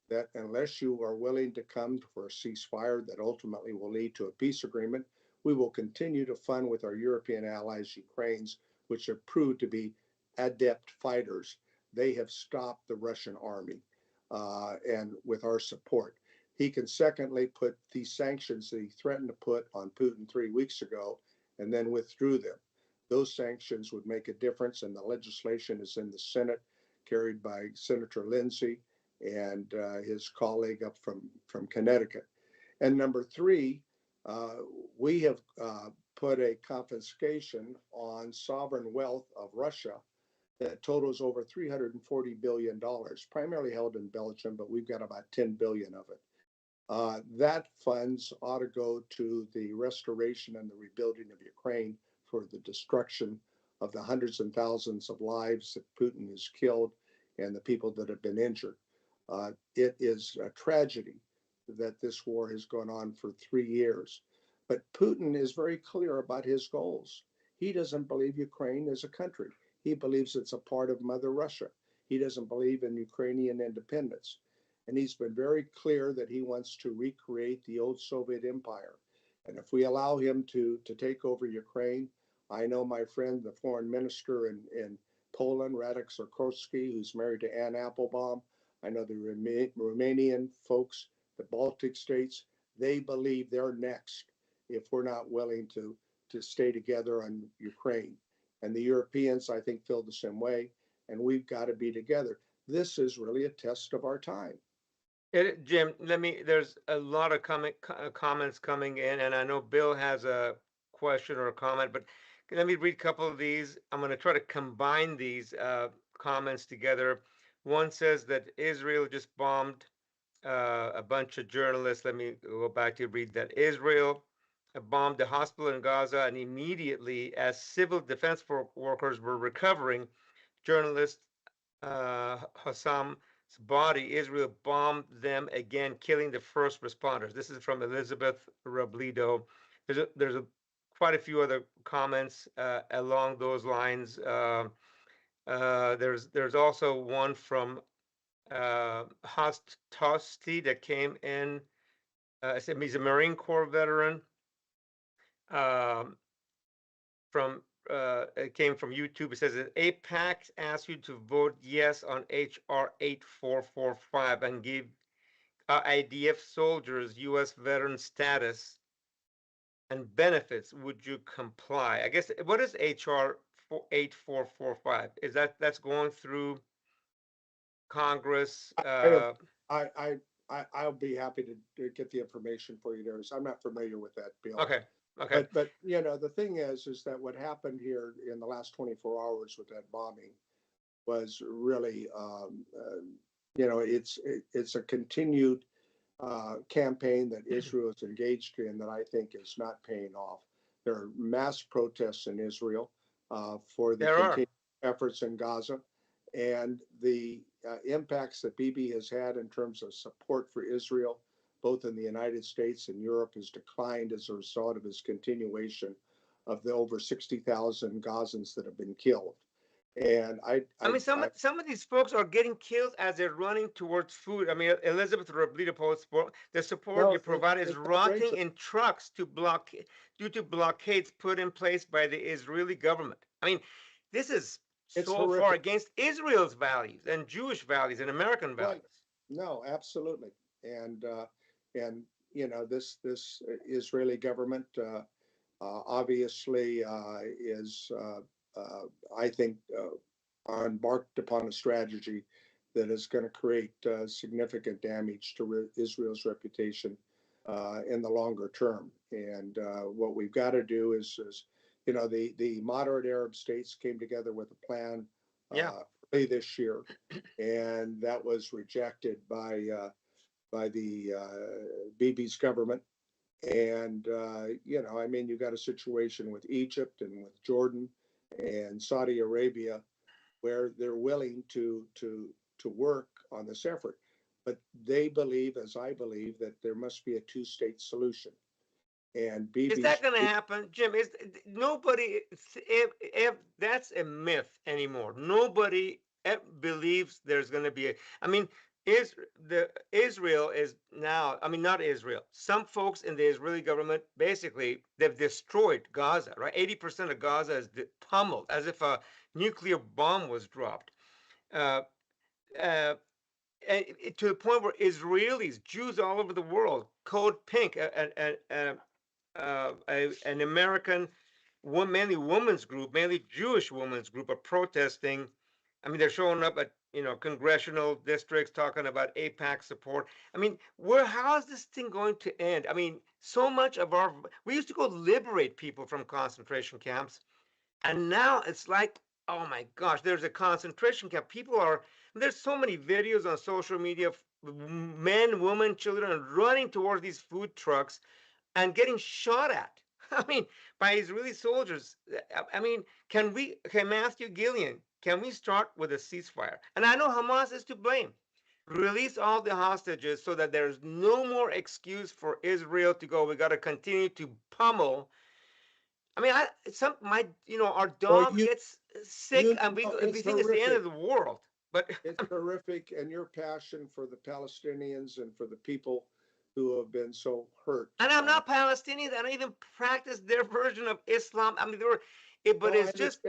that unless you are willing to come for a ceasefire that ultimately will lead to a peace agreement, we will continue to fund with our European allies Ukraine's, which have proved to be adept fighters. They have stopped the Russian army, and with our support. He can secondly put these sanctions that he threatened to put on Putin 3 weeks ago and then withdrew them. Those sanctions would make a difference, and the legislation is in the Senate, carried by Senator Lindsey and his colleague up from Connecticut. And number three, we have put a confiscation on sovereign wealth of Russia that totals over $340 billion, primarily held in Belgium, but we've got about 10 billion of it. That funds ought to go to the restoration and the rebuilding of Ukraine for the destruction of the hundreds and thousands of lives that Putin has killed and the people that have been injured. It is a tragedy that this war has gone on for 3 years. But Putin is very clear about his goals. He doesn't believe Ukraine is a country. He believes it's a part of Mother Russia. He doesn't believe in Ukrainian independence. And he's been very clear that he wants to recreate the old Soviet empire. And if we allow him to take over Ukraine, I know my friend, the foreign minister in Poland, Radek Sikorski, who's married to Anne Applebaum. I know the Romanian folks, the Baltic states, they believe they're next if we're not willing to stay together on Ukraine. And the Europeans, I think, feel the same way. And we've got to be together. This is really a test of our time. Jim, there's a lot of comments coming in, and I know Bill has a question or a comment, but let me read a couple of these. I'm going to try to combine these comments together. One says that Israel just bombed a bunch of journalists. Let me go back to read that. Israel bombed the hospital in Gaza, and immediately, as civil defense workers were recovering, journalist Hassam's body, Israel bombed them again, killing the first responders. This is from Elizabeth Robledo. There's quite a few other comments along those lines. There's also one from Tosti that came in. He's a Marine Corps veteran. It came from YouTube. It says that AIPAC asked you to vote yes on HR 8445 and give IDF soldiers U.S. veteran status and benefits. Would you comply? I guess, what is HR 8445? Is that's going through Congress? I'll be happy to get the information for you, Darius. I'm not familiar with that, Bill. Okay. Okay. But the thing is that what happened here in the last 24 hours with that bombing was really it's a continued campaign that Israel is engaged in that I think is not paying off. There are mass protests in Israel for the continued efforts in Gaza, and the impacts that Bibi has had in terms of support for Israel, both in the United States and Europe, has declined as a result of his continuation of the over 60,000 Gazans that have been killed. And I mean, some of these folks are getting killed as they're running towards food. I mean, Elizabeth Roblita posts, the support you provide is rotting in trucks due to blockades put in place by the Israeli government. I mean, this is so far against Israel's values and Jewish values and American values. No, absolutely. And this Israeli government obviously is, I think, embarked upon a strategy that is going to create significant damage to Israel's reputation in the longer term. And what we've got to do is the moderate Arab states came together with a plan early this year, and that was rejected by the Bibi's government. And I mean, you've got a situation with Egypt and with Jordan and Saudi Arabia where they're willing to work on this effort, but they believe, as I believe, that there must be a two-state solution. And Bibi, is that going to happen, Jim? Is nobody? If that's a myth anymore, nobody believes there's going to be a. I mean, Israel is now. I mean, not Israel. Some folks in the Israeli government basically they've destroyed Gaza. Right, 80% of Gaza is pummeled as if a nuclear bomb was dropped. To the point where Israelis, Jews all over the world, Code Pink, an American, mainly women's group, mainly Jewish women's group, are protesting. I mean, they're showing up at congressional districts talking about AIPAC support. I mean, how is this thing going to end? I mean, so much of we used to go liberate people from concentration camps, and now it's like, oh my gosh, there's a concentration camp. There's so many videos on social media of men, women, children running towards these food trucks and getting shot at. I mean, by Israeli soldiers. I mean, can Matthew Gillian, can we start with a ceasefire? And I know Hamas is to blame. Release all the hostages so that there's no more excuse for Israel to go, we got to continue to pummel. I mean, our dog gets sick and we think it's the end of the world. But it's horrific, and your passion for the Palestinians and for the people who have been so hurt. And I'm not Palestinian. I don't even practice their version of Islam. I mean, it's just.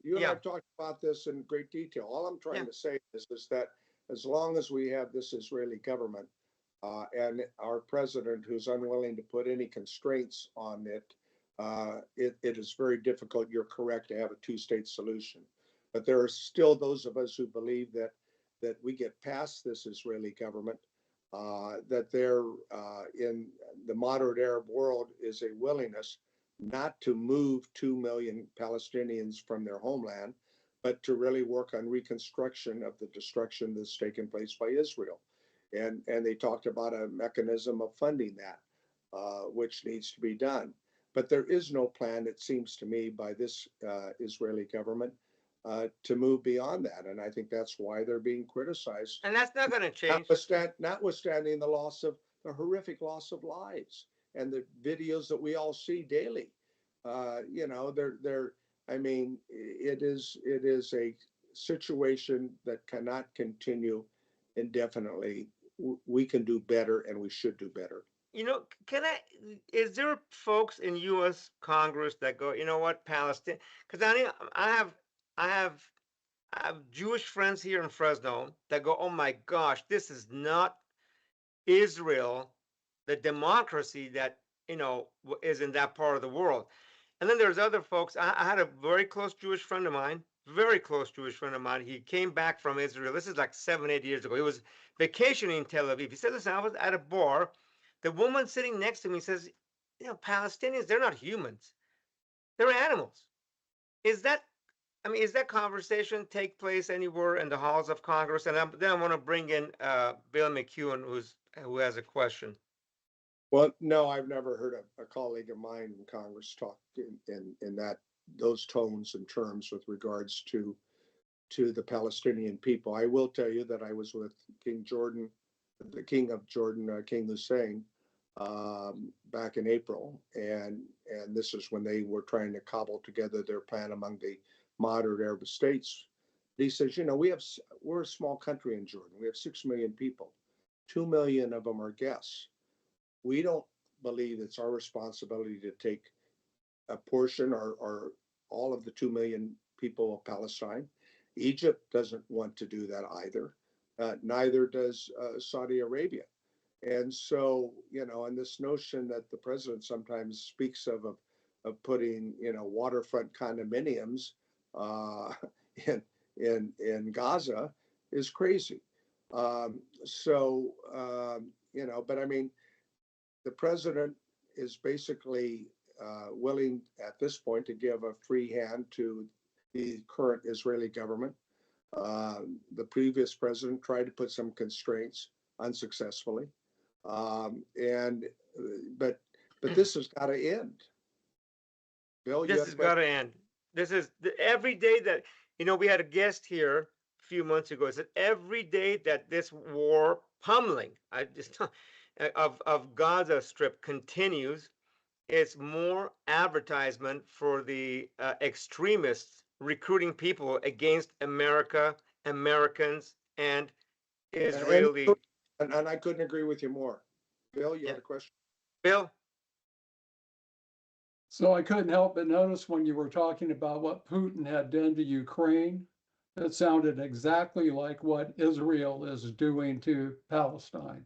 You and I have talked about this in great detail. All I'm trying to say is that as long as we have this Israeli government and our president who's unwilling to put any constraints on it, it is very difficult. You're correct to have a two-state solution. But there are still those of us who believe that we get past this Israeli government, that there in the moderate Arab world is a willingness not to move 2 million Palestinians from their homeland, but to really work on reconstruction of the destruction that's taken place by Israel. And they talked about a mechanism of funding that, which needs to be done. But there is no plan, it seems to me, by this Israeli government to move beyond that. And I think that's why they're being criticized. And that's not going to change. Notwithstanding the horrific loss of lives and the videos that we all see daily. I mean, it is a situation that cannot continue indefinitely. We can do better, and we should do better. Is there folks in U.S. Congress that go, you know what, Palestine? Because I have Jewish friends here in Fresno that go, oh my gosh, this is not Israel, the democracy that is in that part of the world. And then there's other folks. I had a very close Jewish friend of mine. He came back from Israel. This is like 7-8 years ago. He was vacationing in Tel Aviv. He said, listen, I was at a bar. The woman sitting next to me says, Palestinians, they're not humans. They're animals. Is that I mean, is that conversation take place anywhere in the halls of Congress? And then I want to bring in Bill McEwen, who has a question. Well, no, I've never heard a colleague of mine in Congress talk in those tones and terms with regards to the Palestinian people. I will tell you that I was with King Jordan, the King of Jordan, King Hussein, back in April, and this is when they were trying to cobble together their plan among the moderate Arab states. He says, we're a small country in Jordan. We have 6 million people. 2 million of them are guests. We don't believe it's our responsibility to take a portion or all of the 2 million people of Palestine. Egypt doesn't want to do that either. Neither does Saudi Arabia. And so, and this notion that the president sometimes speaks of putting, waterfront condominiums in Gaza is crazy. But I mean, the president is basically willing at this point to give a free hand to the current Israeli government. The previous president tried to put some constraints unsuccessfully. But this has got to end. Bill, this has got to end. This is every day that, we had a guest here a few months ago. Said every day that this war pummeling of Gaza Strip continues, it's more advertisement for the extremists recruiting people against America, Americans, and Israeli. And I couldn't agree with you more. Bill, you had a question? Bill? So I couldn't help but notice when you were talking about what Putin had done to Ukraine, it sounded exactly like what Israel is doing to Palestine.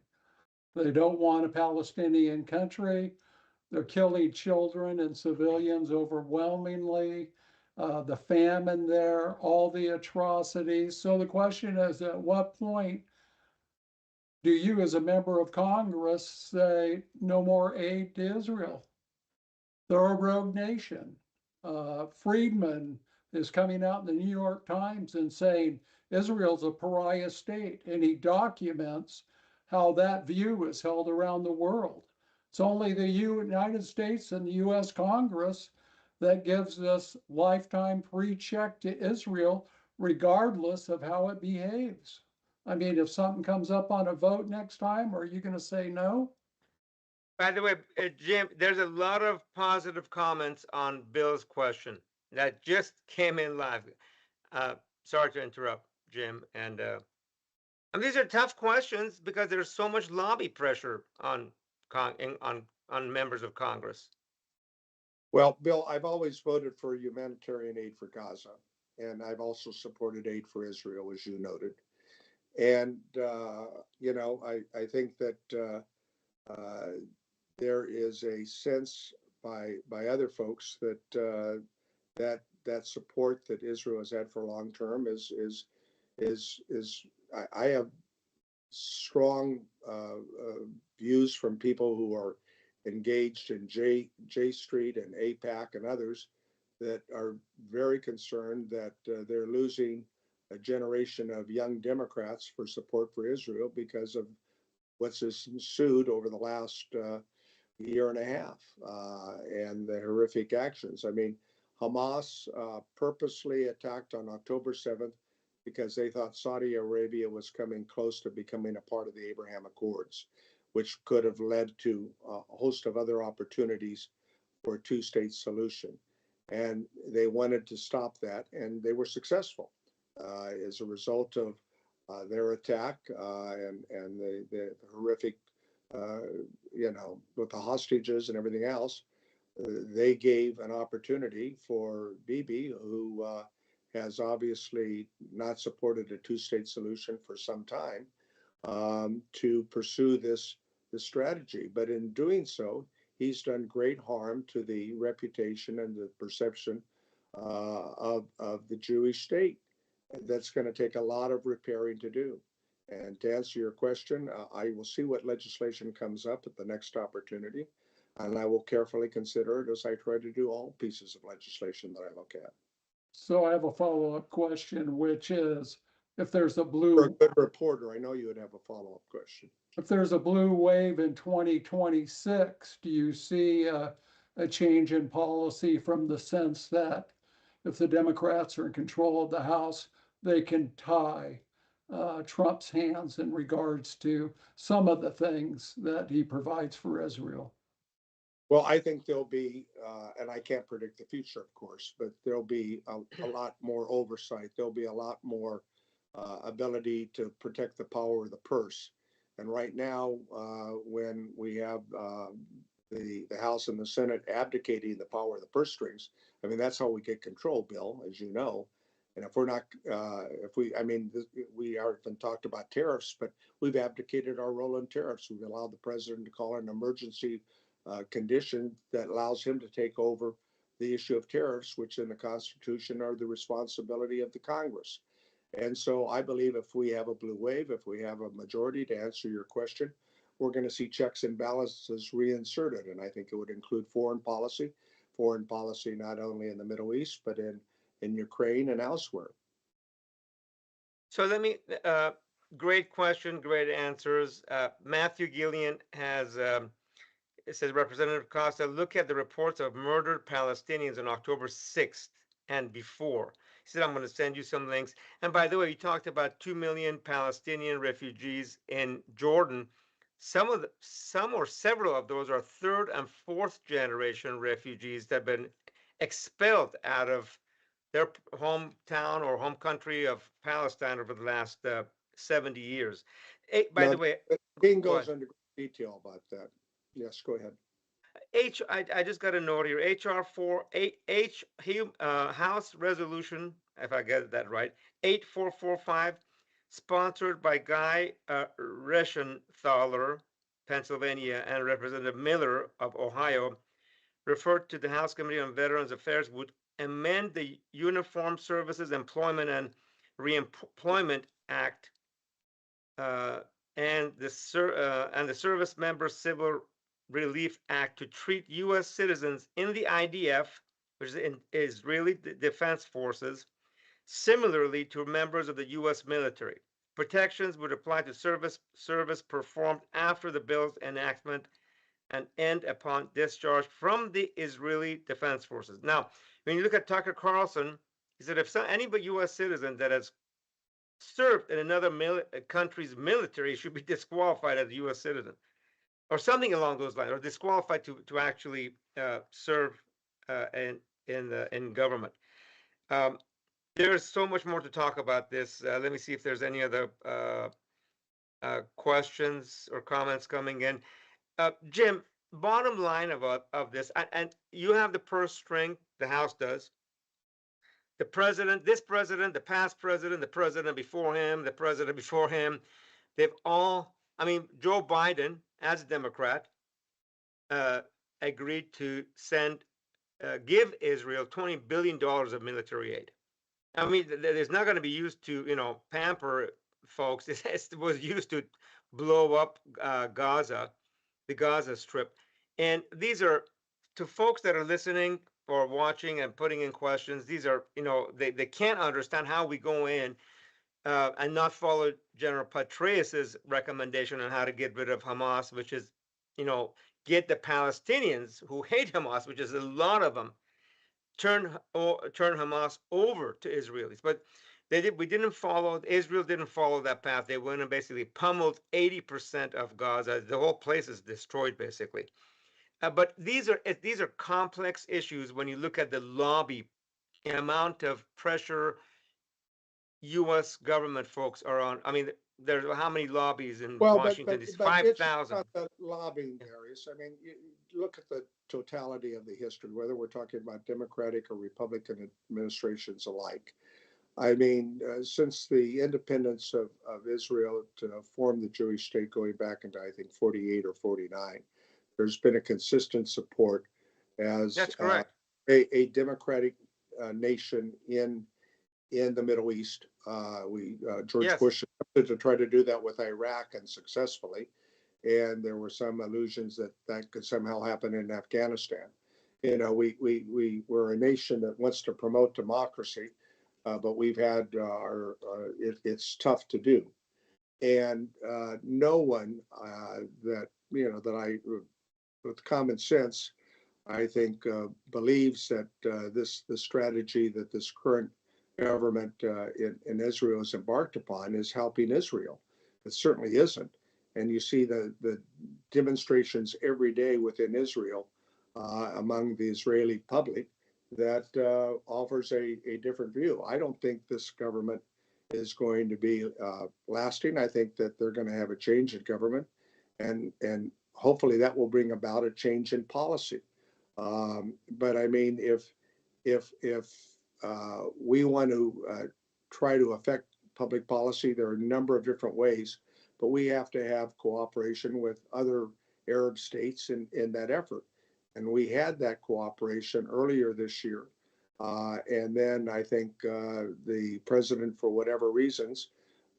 They don't want a Palestinian country. They're killing children and civilians overwhelmingly. The famine there, all the atrocities. So the question is, at what point do you, as a member of Congress, say no more aid to Israel? They're a rogue nation. Friedman is coming out in the New York Times and saying Israel's a pariah state, and he documents how that view is held around the world. It's only the United States and the US Congress that gives this lifetime free check to Israel, regardless of how it behaves. I mean, if something comes up on a vote next time, are you going to say no? By the way, Jim, there's a lot of positive comments on Bill's question that just came in live. Sorry to interrupt, Jim. And these are tough questions because there's so much lobby pressure on members of Congress. Well, Bill, I've always voted for humanitarian aid for Gaza, and I've also supported aid for Israel, as you noted. And I think that there is a sense by other folks that that support that Israel has had for long term is I have strong views from people who are engaged in J Street and AIPAC and others that are very concerned that they're losing a generation of young Democrats for support for Israel because of what's ensued over the last year and a half and the horrific actions. I mean, Hamas purposely attacked on October 7th because they thought Saudi Arabia was coming close to becoming a part of the Abraham Accords, which could have led to a host of other opportunities for a two-state solution. And they wanted to stop that, and they were successful as a result of their attack and the horrific, with the hostages and everything else. They gave an opportunity for Bibi, who has obviously not supported a two-state solution for some time, to pursue this strategy. But in doing so, he's done great harm to the reputation and the perception of the Jewish state. That's going to take a lot of repairing to do. And to answer your question, I will see what legislation comes up at the next opportunity, and I will carefully consider it as I try to do all pieces of legislation that I look at. So I have a follow-up question, which is, if there's a For a blue, good reporter, I know you would have a follow-up question. if there's a blue wave in 2026, do you see a change in policy from the sense that if the Democrats are in control of the House, they can tie Trump's hands in regards to some of the things that he provides for Israel? Well, I think there'll be, and I can't predict the future, of course, but there'll be a lot more oversight. There'll be a lot more ability to protect the power of the purse. And right now, when we have the House and the Senate abdicating the power of the purse strings, I mean, that's how we get control, Bill, as you know. And if we're not, I mean, we haven't talked about tariffs, but we've abdicated our role in tariffs. We've allowed the president to call an emergency condition that allows him to take over the issue of tariffs, which in the Constitution are the responsibility of the Congress. And so I believe if we have a blue wave, if we have a majority, to answer your question, we're going to see checks and balances reinserted. And I think it would include foreign policy not only in the Middle East, but in Ukraine and elsewhere. So let me, great question, great answers. Matthew Gillian has, it says, Representative Costa, look at the reports of murdered Palestinians on October 6th and before. He said, I'm going to send you some links. And by the way, you talked about 2 million Palestinian refugees in Jordan. Some or several of those are third and fourth generation refugees that have been expelled out of their hometown or home country of Palestine over the last 70 years. By Now, the way, Dean go goes ahead. into detail about that. Yes, go ahead. I just got a note here. HR 4 House Resolution, if I get that right, 8445, sponsored by Guy Reschenthaler, Pennsylvania, and Representative Miller of Ohio, referred to the House Committee on Veterans Affairs, would amend the Uniformed Services Employment and Reemployment Act and the Service Member Civil Relief Act to treat U.S. citizens in the IDF, which is in Israeli Defense Forces, similarly to members of the U.S. military. Protections would apply to service performed after the bill's enactment and end upon discharge from the Israeli Defense Forces. Now, when you look at Tucker Carlson, he said if any U.S. citizen that has served in another country's military should be disqualified as a U.S. citizen, or something along those lines, or disqualified to actually serve in government. There's so much more to talk about this. Let me see if there's any other questions or comments coming in. Jim, bottom line of this, and you have the purse string, the House does. The president, this president, the past president, the president before him, the president before him, they've all, I mean, Joe Biden, as a Democrat, agreed to give Israel $20 billion of military aid. I mean, it's not going to be used to, pamper folks. It was used to blow up Gaza, the Gaza Strip. And these are, to folks that are listening or watching and putting in questions, these are, they can't understand how we go in and not follow General Petraeus's recommendation on how to get rid of Hamas, which is, get the Palestinians who hate Hamas, which is a lot of them, turn Hamas over to Israelis. But Israel didn't follow that path. They went and basically pummeled 80% of Gaza. The whole place is destroyed, basically. But these are complex issues when you look at the lobby, the amount of pressure U.S. government folks are on. I mean, there's how many lobbies in Washington? It's 5,000. It's not the lobbying, Darius. I mean, you look at the totality of the history, whether we're talking about Democratic or Republican administrations alike. I mean, since the independence of Israel to form the Jewish state going back into, I think, 48 or 49, there's been a consistent support as That's correct. A democratic nation in the Middle East. George Yes. Bush attempted to try to do that with Iraq and successfully. And there were some illusions that could somehow happen in Afghanistan. we're a nation that wants to promote democracy, but we've had it's tough to do. And no one that I, with common sense, I think believes that the strategy that this current government in Israel has embarked upon is helping Israel. It certainly isn't. And you see the demonstrations every day within Israel among the Israeli public that offers a different view. I don't think this government is going to be lasting. I think that they're going to have a change in government, and hopefully that will bring about a change in policy. But I mean, if we want to try to affect public policy, there are a number of different ways, but we have to have cooperation with other Arab states in that effort. And we had that cooperation earlier this year. And then I think the president, for whatever reasons,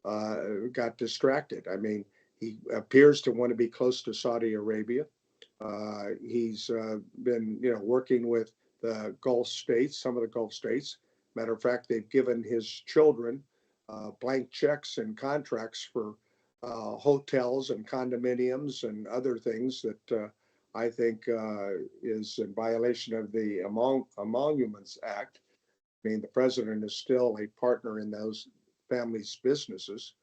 got distracted. I mean, he appears to want to be close to Saudi Arabia. He's been, working with the Gulf states, some of the Gulf states. Matter of fact, they've given his children blank checks and contracts for hotels and condominiums and other things that I think is in violation of the Emoluments Act. I mean, the president is still a partner in those families' businesses.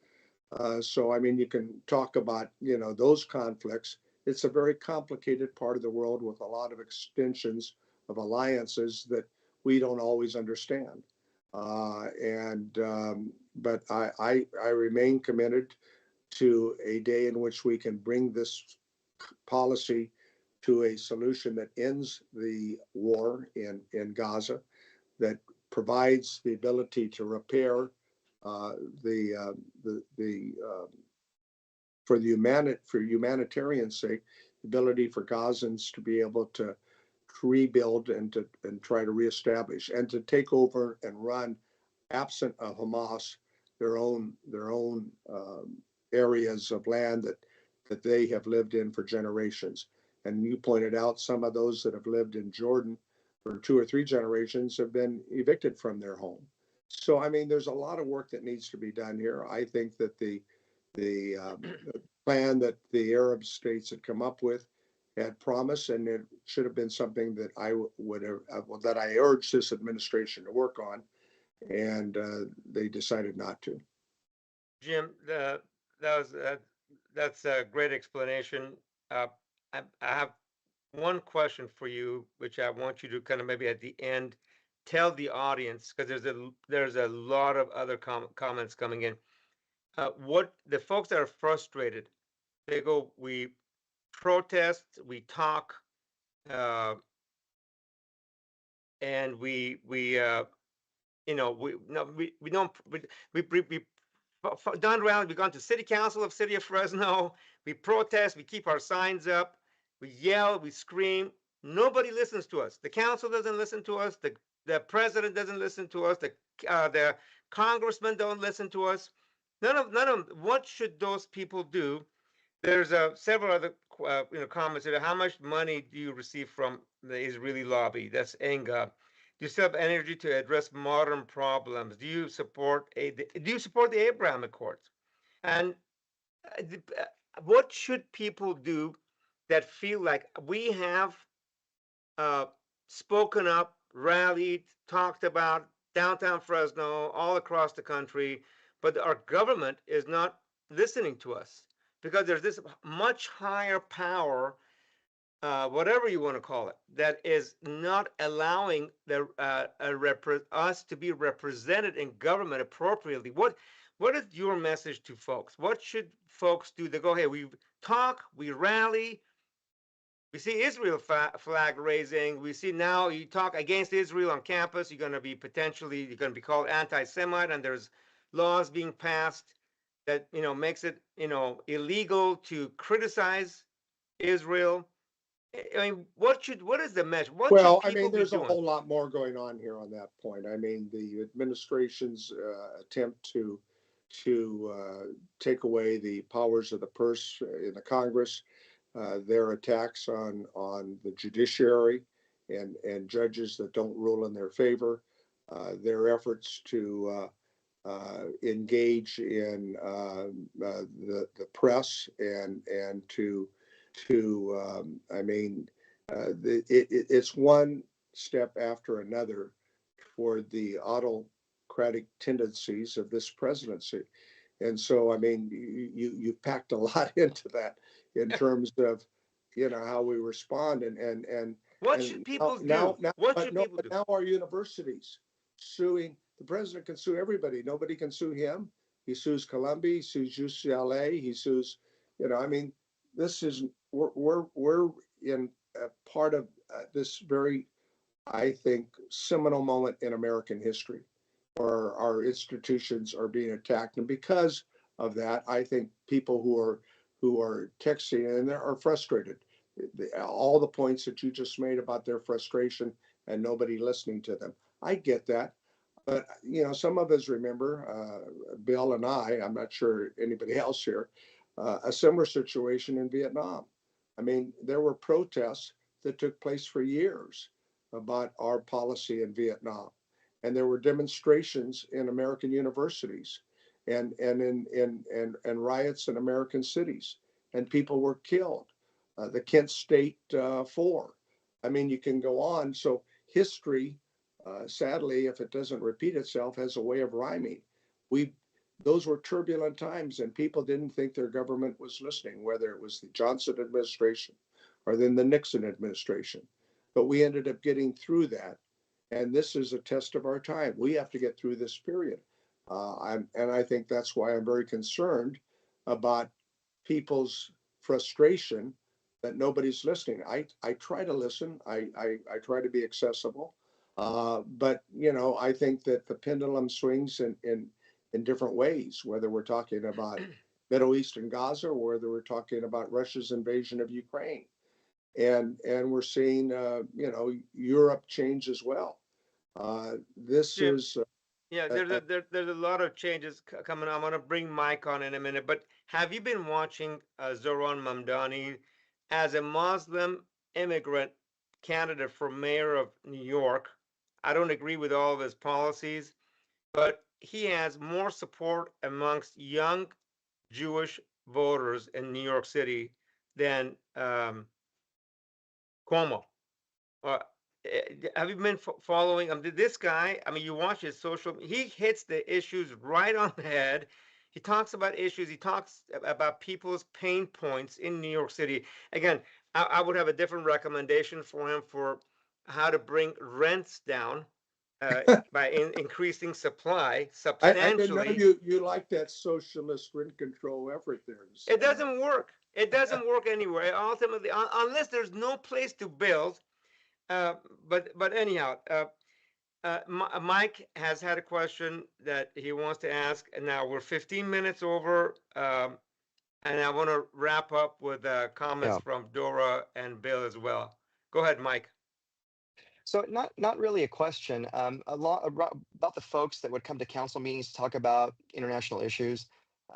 So, I mean, you can talk about, those conflicts. It's a very complicated part of the world with a lot of extensions of alliances that we don't always understand. But I remain committed to a day in which we can bring this policy to a solution that ends the war in Gaza, that provides the ability to repair for humanitarian sake, the ability for Gazans to be able to rebuild and try to reestablish and to take over and run, absent of Hamas, their own areas of land that they have lived in for generations. And you pointed out some of those that have lived in Jordan for 2 or 3 generations have been evicted from their home. So, I mean, there's a lot of work that needs to be done here. I think that the plan that the Arab states had come up with had promise, and it should have been something that I would have, that I urged this administration to work on, and they decided not to. Jim, that's a great explanation. I have one question for you, which I want you to kind of maybe at the end tell the audience, because there's a lot of other comments coming in. What the folks that are frustrated, they go, we protest, we talk, and we don't we done rally. We've gone to City Council of City of Fresno. We protest. We keep our signs up. We yell. We scream. Nobody listens to us. The council doesn't listen to us. The president doesn't listen to us. The congressmen don't listen to us. None of them. What should those people do? There's several other comments here. How much money do you receive from the Israeli lobby? That's Enga. Do you still have energy to address modern problems? Do you support the Abraham Accords? And what should people do that feel like we have spoken up, rallied, talked about downtown Fresno, all across the country, but our government is not listening to us because there's this much higher power, whatever you want to call it, that is not allowing us to be represented in government appropriately. What is your message to folks? What should folks do? They go, hey, we talk, we rally. We see Israel flag raising. We see now you talk against Israel on campus, you're going to be called anti-Semite, and there's laws being passed that makes it illegal to criticize Israel. I mean, what is the message? Well, I mean, there's a whole lot more going on here on that point. I mean, the administration's attempt to take away the powers of the purse in the Congress, their attacks on the judiciary, and judges that don't rule in their favor, their efforts to engage in the press and I mean, it's one step after another toward the autocratic tendencies of this presidency. And so, I mean, you've packed a lot into that in terms of, how we respond What should and people do? What should people but do? now our universities suing the president can sue everybody. Nobody can sue him. He sues Columbia. He sues UCLA. He sues, I mean, this is we're in a part of this very, I think, seminal moment in American history, where our institutions are being attacked, and because of that, I think people who are texting and are frustrated. All the points that you just made about their frustration and nobody listening to them, I get that. But some of us remember, Bill and I'm not sure anybody else here, a similar situation in Vietnam. I mean, there were protests that took place for years about our policy in Vietnam, and there were demonstrations in American universities, and riots in American cities, and people were killed. The Kent State Four. I mean, you can go on. So history, sadly, if it doesn't repeat itself, has a way of rhyming. We Those were turbulent times, and people didn't think their government was listening, whether it was the Johnson administration or then the Nixon administration. But we ended up getting through that, and this is a test of our time. We have to get through this period, and I think that's why I'm very concerned about people's frustration that nobody's listening. I try to listen. I try to be accessible. But I think that the pendulum swings in different ways, whether we're talking about Middle East and Gaza, or whether we're talking about Russia's invasion of Ukraine. And we're seeing Europe change as well. This Jim, is yeah, uh, uh, there's a lot of changes coming. I'm gonna bring Mike on in a minute, but have you been watching Zoran Mamdani as a Muslim immigrant candidate for mayor of New York? I don't agree with all of his policies, but he has more support amongst young Jewish voters in New York City than Cuomo. Uh, have you been following this guy? I mean, you watch his social. He hits the issues right on the head. He talks about issues. He talks about people's pain points in New York City. Again, I would have a different recommendation for him for how to bring rents down by increasing supply I didn't know substantially. you like that socialist rent control effort there. It doesn't work. It doesn't work anywhere. Ultimately, unless there's no place to build. Uh, but anyhow, Mike has had a question that he wants to ask, and now we're 15 minutes over, and I want to wrap up with comments Yeah. from Dora and Bill as well. Go ahead, Mike. So not really a question. A lot about the folks that would come to council meetings to talk about international issues.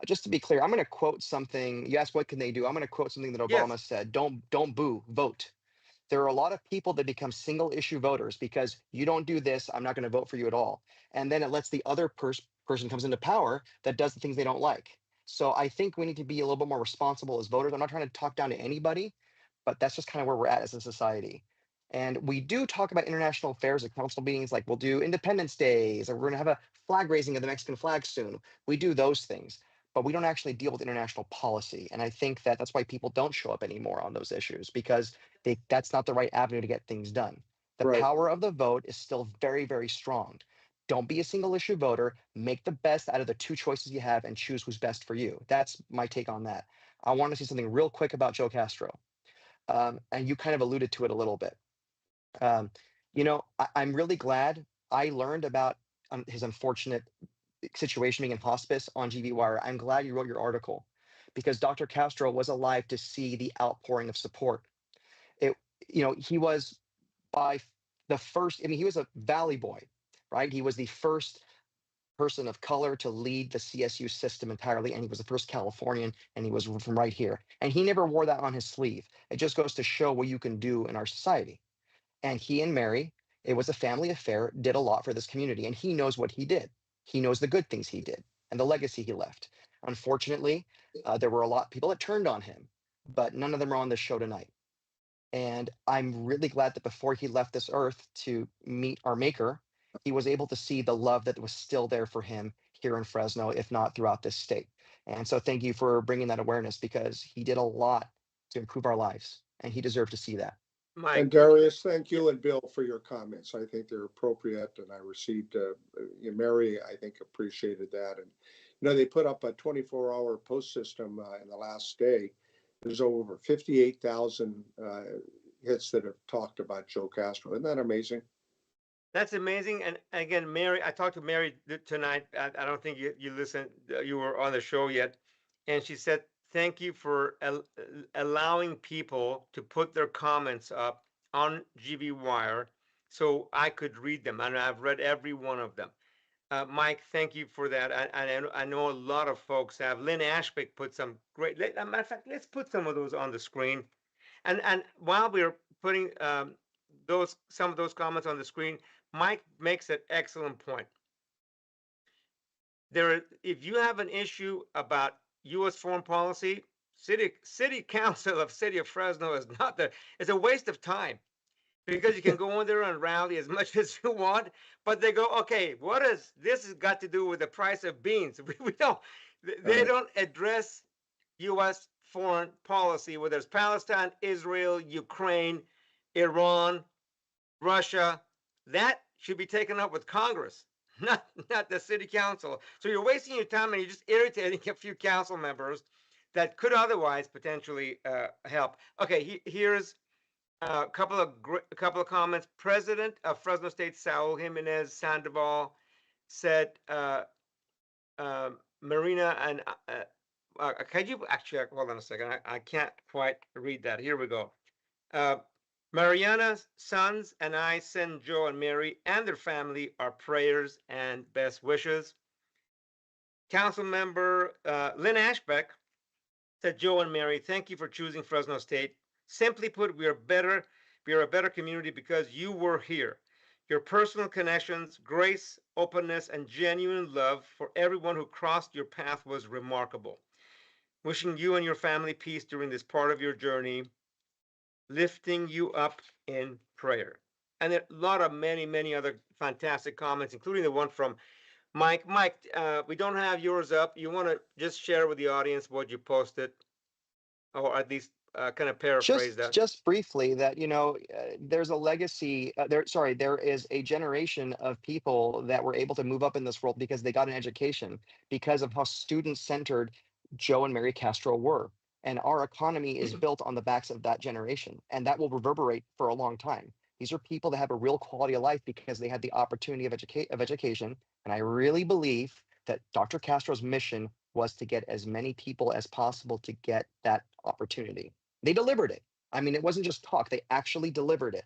Just to be clear, I'm going to quote something. You asked what can they do? I'm going to quote something that Yes, Obama said. Don't boo, vote. There are a lot of people that become single issue voters because you don't do this, I'm not going to vote for you at all. And then it lets the other person comes into power that does the things they don't like. So I think we need to be a little bit more responsible as voters. I'm not trying to talk down to anybody, but that's just kind of where we're at as a society. And we do talk about international affairs at council meetings, like we'll do Independence Days, or we're going to have a flag raising of the Mexican flag soon. We do those things, but we don't actually deal with international policy. And I think that that's why people don't show up anymore on those issues, because that's not the right avenue to get things done. The Right. power of the vote is still very, very strong. Don't be a single issue voter. Make the best out of the two choices you have and choose who's best for you. That's my take on that. I want to say something real quick about Joe Castro. And you kind of alluded to it a little bit. Um, I'm really glad I learned about his unfortunate situation being in hospice on GV Wire. I'm glad you wrote your article because Dr. Castro was alive to see the outpouring of support. It, he was by the first, I mean, he was a Valley boy, right? He was the first person of color to lead the CSU system entirely, and he was the first Californian, and he was from right here. And he never wore that on his sleeve. It just goes to show what you can do in our society. And he and Mary, it was a family affair, did a lot for this community. And he knows what he did. He knows the good things he did and the legacy he left. Unfortunately, there were a lot of people that turned on him, but none of them are on this show tonight. And I'm really glad that before he left this earth to meet our maker, he was able to see the love that was still there for him here in Fresno, if not throughout this state. And so thank you for bringing that awareness, because he did a lot to improve our lives and he deserved to see that. Mike. And Darius, thank you and Bill for your comments. I think they're appropriate, and I received, Mary, I think, appreciated that. And, they put up a 24-hour post system in the last day. There's over 58,000 hits that have talked about Joe Castro. Isn't that amazing? That's amazing. And again, Mary, I talked to Mary tonight. I don't think you listened, you were on the show yet. And she said, thank you for allowing people to put their comments up on GV Wire so I could read them. And I've read every one of them. Mike, thank you for that. I know a lot of folks have. Lynn Ashbeck put some great, as a matter of fact, let's put some of those on the screen. And while we're putting some of those comments on the screen, Mike makes an excellent point. If you have an issue about U.S. foreign policy, City Council of City of Fresno is not there. It's a waste of time, because you can go in there and rally as much as you want, but they go, okay, what has this got to do with the price of beans? We don't. They don't address U.S. foreign policy, whether it's Palestine, Israel, Ukraine, Iran, Russia. That should be taken up with Congress, not the city council. So you're wasting your time and you're just irritating a few council members that could otherwise potentially help. Okay, here's a couple of comments. President of Fresno State, Saul Jimenez Sandoval, said, Marina and can you actually hold on a second? I can't quite read that. Here we go. Mariana's sons and I send Joe and Mary and their family our prayers and best wishes. Council member Lynn Ashbeck said, Joe and Mary, thank you for choosing Fresno State. Simply put, we are a better community because you were here. Your personal connections, grace, openness, and genuine love for everyone who crossed your path was remarkable. Wishing you and your family peace during this part of your journey, lifting you up in prayer. And a lot of many other fantastic comments, including the one from Mike. Mike, we don't have yours up. You want to just share with the audience what you posted, or at least kind of paraphrase that? Just briefly, that there's a legacy. There is a generation of people that were able to move up in this world because they got an education, because of how student-centered Joe and Mary Castro were. And our economy is built on the backs of that generation, and that will reverberate for a long time. These are people that have a real quality of life because they had the opportunity of education. And I really believe that Dr. Castro's mission was to get as many people as possible to get that opportunity. They delivered it. I mean, it wasn't just talk, they actually delivered it.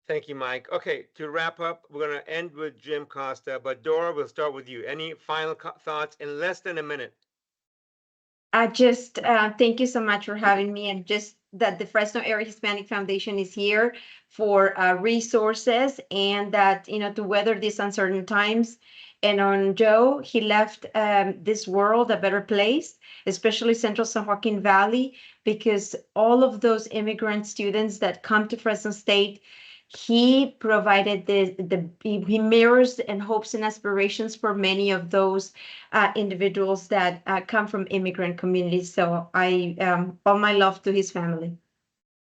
Thank you, Mike. Okay, to wrap up, we're going to end with Jim Costa, but Dora, we'll start with you. Any final thoughts in less than a minute? I just thank you so much for having me, and just that the Fresno Area Hispanic Foundation is here for resources, and that, to weather these uncertain times. And on Joe, he left this world a better place, especially Central San Joaquin Valley, because all of those immigrant students that come to Fresno State, he provided he mirrors and hopes and aspirations for many of those individuals that come from immigrant communities. So I all my love to his family.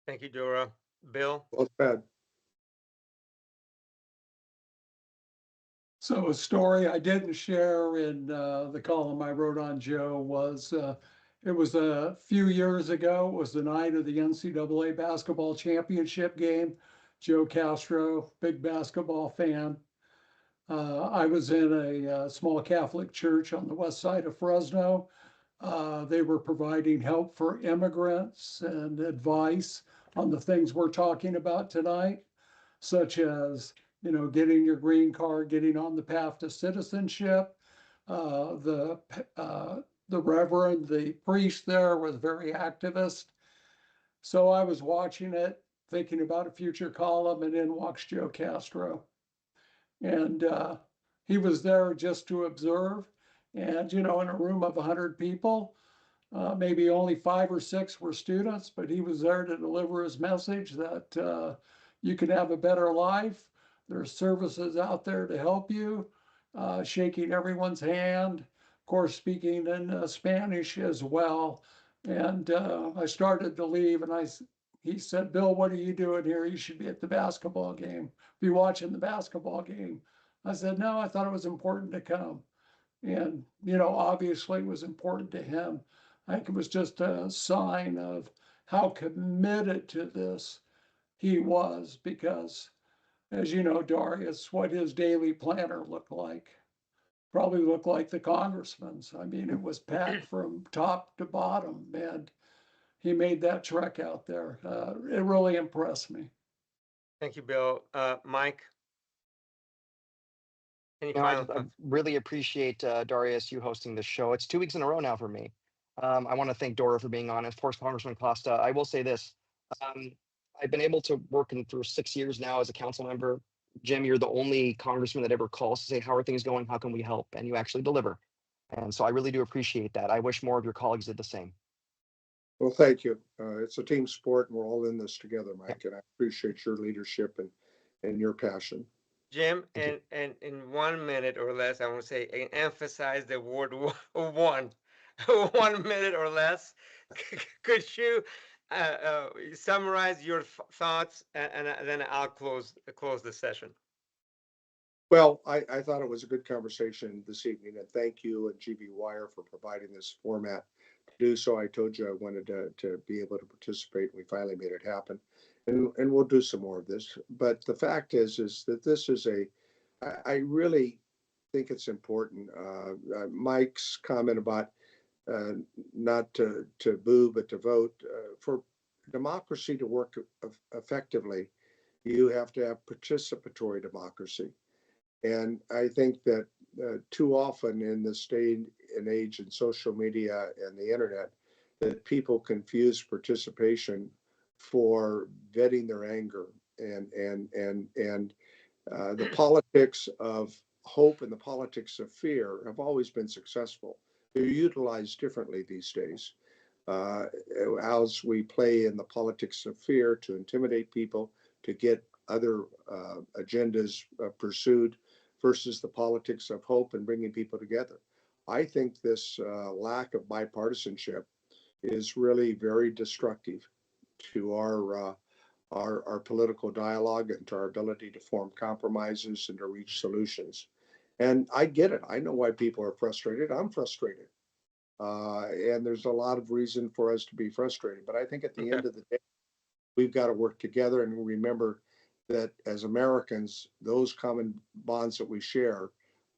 Thank you, Dora. Bill? Well said. So a story I didn't share in the column I wrote on Joe was, it was a few years ago. It was the night of the NCAA basketball championship game. Joe Castro, big basketball fan. I was in a small Catholic church on the west side of Fresno. They were providing help for immigrants and advice on the things we're talking about tonight, such as, getting your green card, getting on the path to citizenship. The reverend, the priest there, was very activist. So I was watching it. thinking about a future column, and in walks Joe Castro. And he was there just to observe. And, in a room of 100 people, maybe only 5 or 6 were students, but he was there to deliver his message that you can have a better life. There's services out there to help you, shaking everyone's hand, of course, speaking in Spanish as well. And I started to leave, and he said, "Bill, what are you doing here? You should be at the basketball game, be watching the basketball game." I said, "No, I thought it was important to come." And, obviously it was important to him. I think it was just a sign of how committed to this he was, because, as you know, Darius, what his daily planner looked like probably looked like the congressman's. I mean, it was packed from top to bottom, and he made that trek out there. It really impressed me. Thank you, Bill. Mike, any I final just thoughts? really appreciate Darius, you hosting this show. It's 2 weeks in a row now for me. I want to thank Dora for being on. Of course, Congressman Costa. I will say this: I've been able to work in for 6 years now as a council member. Jim, you're the only congressman that ever calls to say, "How are things going? How can we help?" And you actually deliver. And so I really do appreciate that. I wish more of your colleagues did the same. Well, thank you. It's a team sport, and we're all in this together, Mike. And I appreciate your leadership and your passion. Jim, Thank you. and in 1 minute or less, I want to say emphasize the word one. 1 minute or less. Could you summarize your thoughts, and then I'll close the session. Well, I thought it was a good conversation this evening, and thank you and GB Wire for providing this format to do so. I told you I wanted to be able to participate, and we finally made it happen. And we'll do some more of this. But the fact is that this is I really think it's important. Mike's comment about not to boo, but to vote. For democracy to work effectively, you have to have participatory democracy. And I think that too often in this day and age in social media and the internet, that people confuse participation for vetting their anger and the politics of hope and the politics of fear have always been successful. They're utilized differently these days. As we play in the politics of fear to intimidate people, to get other agendas pursued, versus the politics of hope and bringing people together. I think this lack of bipartisanship is really very destructive to our political dialogue and to our ability to form compromises and to reach solutions. And I get it. I know why people are frustrated. I'm frustrated. And there's a lot of reason for us to be frustrated. But I think at the end of the day, we've got to work together and remember that as Americans, those common bonds that we share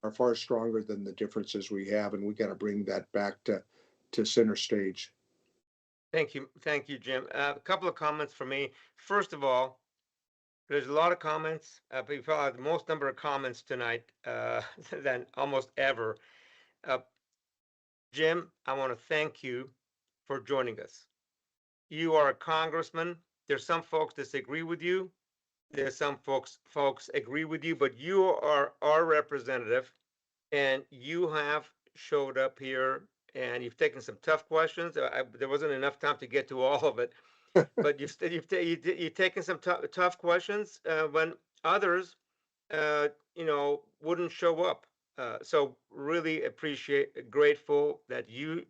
are far stronger than the differences we have, and we got to bring that back to center stage. Thank you, Jim. A couple of comments from me. First of all, there's a lot of comments. We probably have the most number of comments tonight than almost ever. Jim, I want to thank you for joining us. You are a congressman. There's some folks disagree with you. There's some folks agree with you, but you are our representative, and you have showed up here, and you've taken some tough questions. There wasn't enough time to get to all of it, but you've taken some tough questions when others, wouldn't show up. So really grateful that you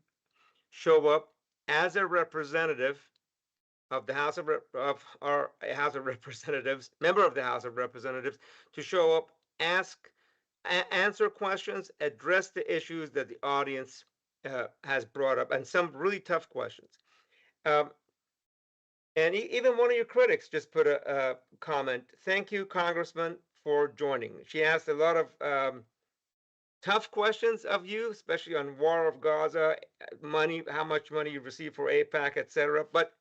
show up as a representative of the our House of Representatives, member of the House of Representatives, to show up, answer questions, address the issues that the audience has brought up, and some really tough questions. And even one of your critics just put a comment. Thank you, Congressman, for joining. She asked a lot of tough questions of you, especially on war of Gaza, money, how much money you received for AIPAC, etc. But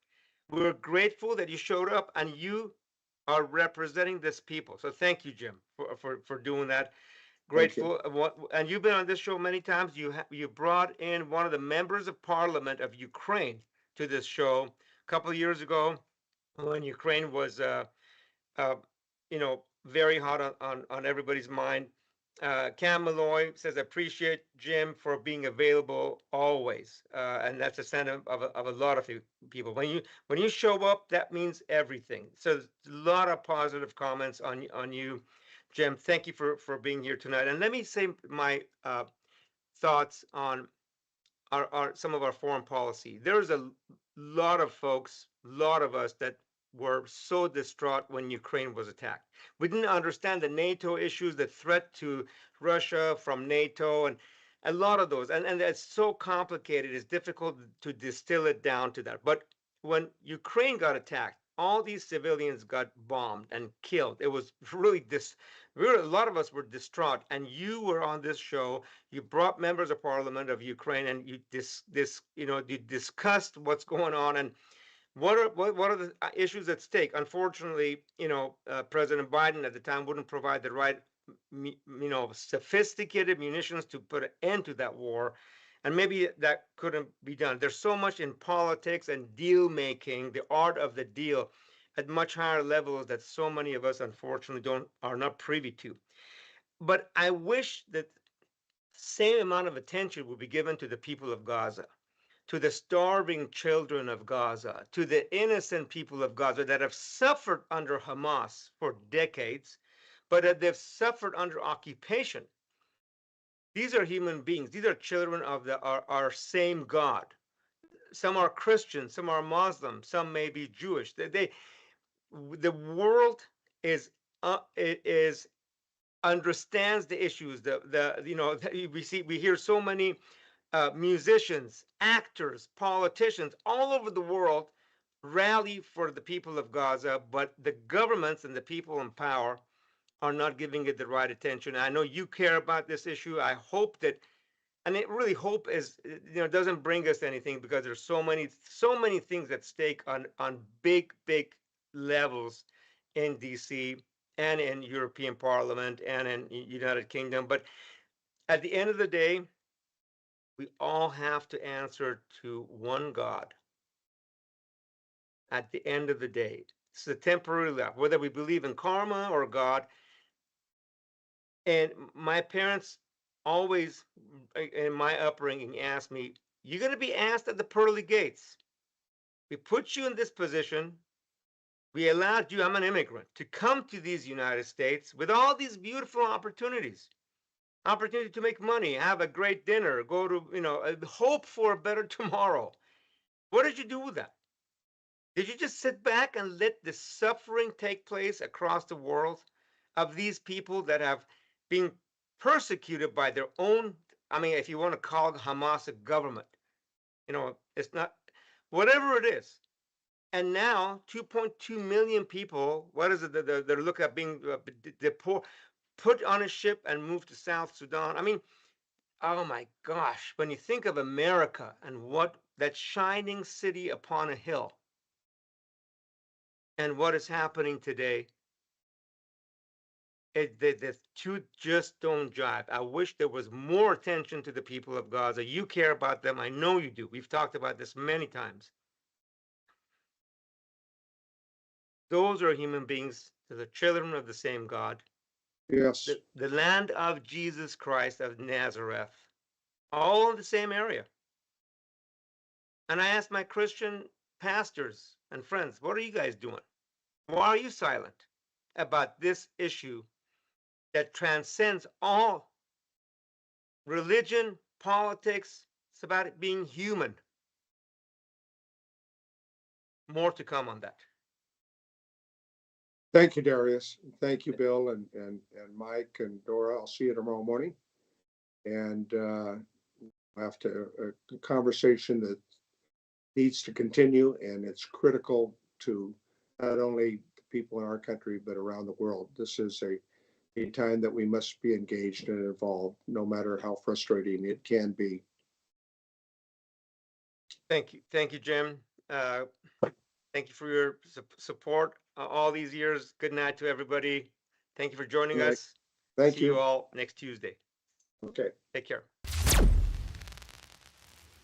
we're grateful that you showed up and you are representing this people. So thank you, Jim, for doing that. Grateful. And you've been on this show many times. You brought in one of the members of parliament of Ukraine to this show a couple of years ago. when Ukraine was, very hot on everybody's mind. Cam Malloy says, appreciate Jim for being available always. And that's a sentiment of a lot of people. When you show up, that means everything. So there's a lot of positive comments on you, Jim. Thank you for being here tonight. And let me say my thoughts on some of our foreign policy. There's a lot of folks, a lot of us that were so distraught when Ukraine was attacked. We didn't understand the NATO issues, the threat to Russia from NATO, and a lot of those. And it's so complicated, it's difficult to distill it down to that. But when Ukraine got attacked, all these civilians got bombed and killed. It was really a lot of us were distraught. And you were on this show. You brought members of parliament of Ukraine, and you you discussed what's going on and what are the issues at stake. Unfortunately, President Biden at the time wouldn't provide the right sophisticated munitions to put an end to that war, and maybe that couldn't be done. There's so much in politics and deal making, the art of the deal, at much higher levels that so many of us unfortunately are not privy to. But I wish that same amount of attention would be given to the people of Gaza, to the starving children of Gaza, to the innocent people of Gaza that have suffered under Hamas for decades, but that they've suffered under occupation. These are human beings. These are children of our same God. Some are Christian, some are Muslim, some may be Jewish. The world is understands the issues. We hear so many musicians, actors, politicians all over the world rally for the people of Gaza, but the governments and the people in power are not giving it the right attention. I know you care about this issue. I hope that, and it really hope is, doesn't bring us anything, because there's so many things at stake on big levels in DC and in European Parliament and in United Kingdom. But at the end of the day, we all have to answer to one God. At the end of the day, it's a temporary life, whether we believe in karma or God. And my parents always, in my upbringing, asked me, you're going to be asked at the pearly gates. We put you in this position. We allowed you, I'm an immigrant, to come to these United States with all these beautiful opportunities to make money, have a great dinner, go to, hope for a better tomorrow. What did you do with that? Did you just sit back and let the suffering take place across the world of these people that have been persecuted by their own, if you want to call it Hamas a government, it's not, whatever it is. And now 2.2 million people, what is it, they're looking at being put on a ship and moved to South Sudan. Oh my gosh, when you think of America and what that shining city upon a hill and what is happening today, the two just don't jive. I wish there was more attention to the people of Gaza. You care about them. I know you do. We've talked about this many times. Those are human beings. They're the children of the same God. Yes. The land of Jesus Christ of Nazareth, all in the same area. And I asked my Christian pastors and friends, what are you guys doing? Why are you silent about this issue that transcends all religion, politics? It's about it being human. More to come on that. Thank you, Darius. Thank you, Bill and Mike and Dora. I'll see you tomorrow morning. And after a conversation that needs to continue, and it's critical to not only the people in our country, but around the world. This is a time that we must be engaged and involved, no matter how frustrating it can be. Thank you, Jim. Thank you for your support all these years. Good night to everybody. Thank you for joining us. Thank See you you all next Tuesday. Okay. Take care.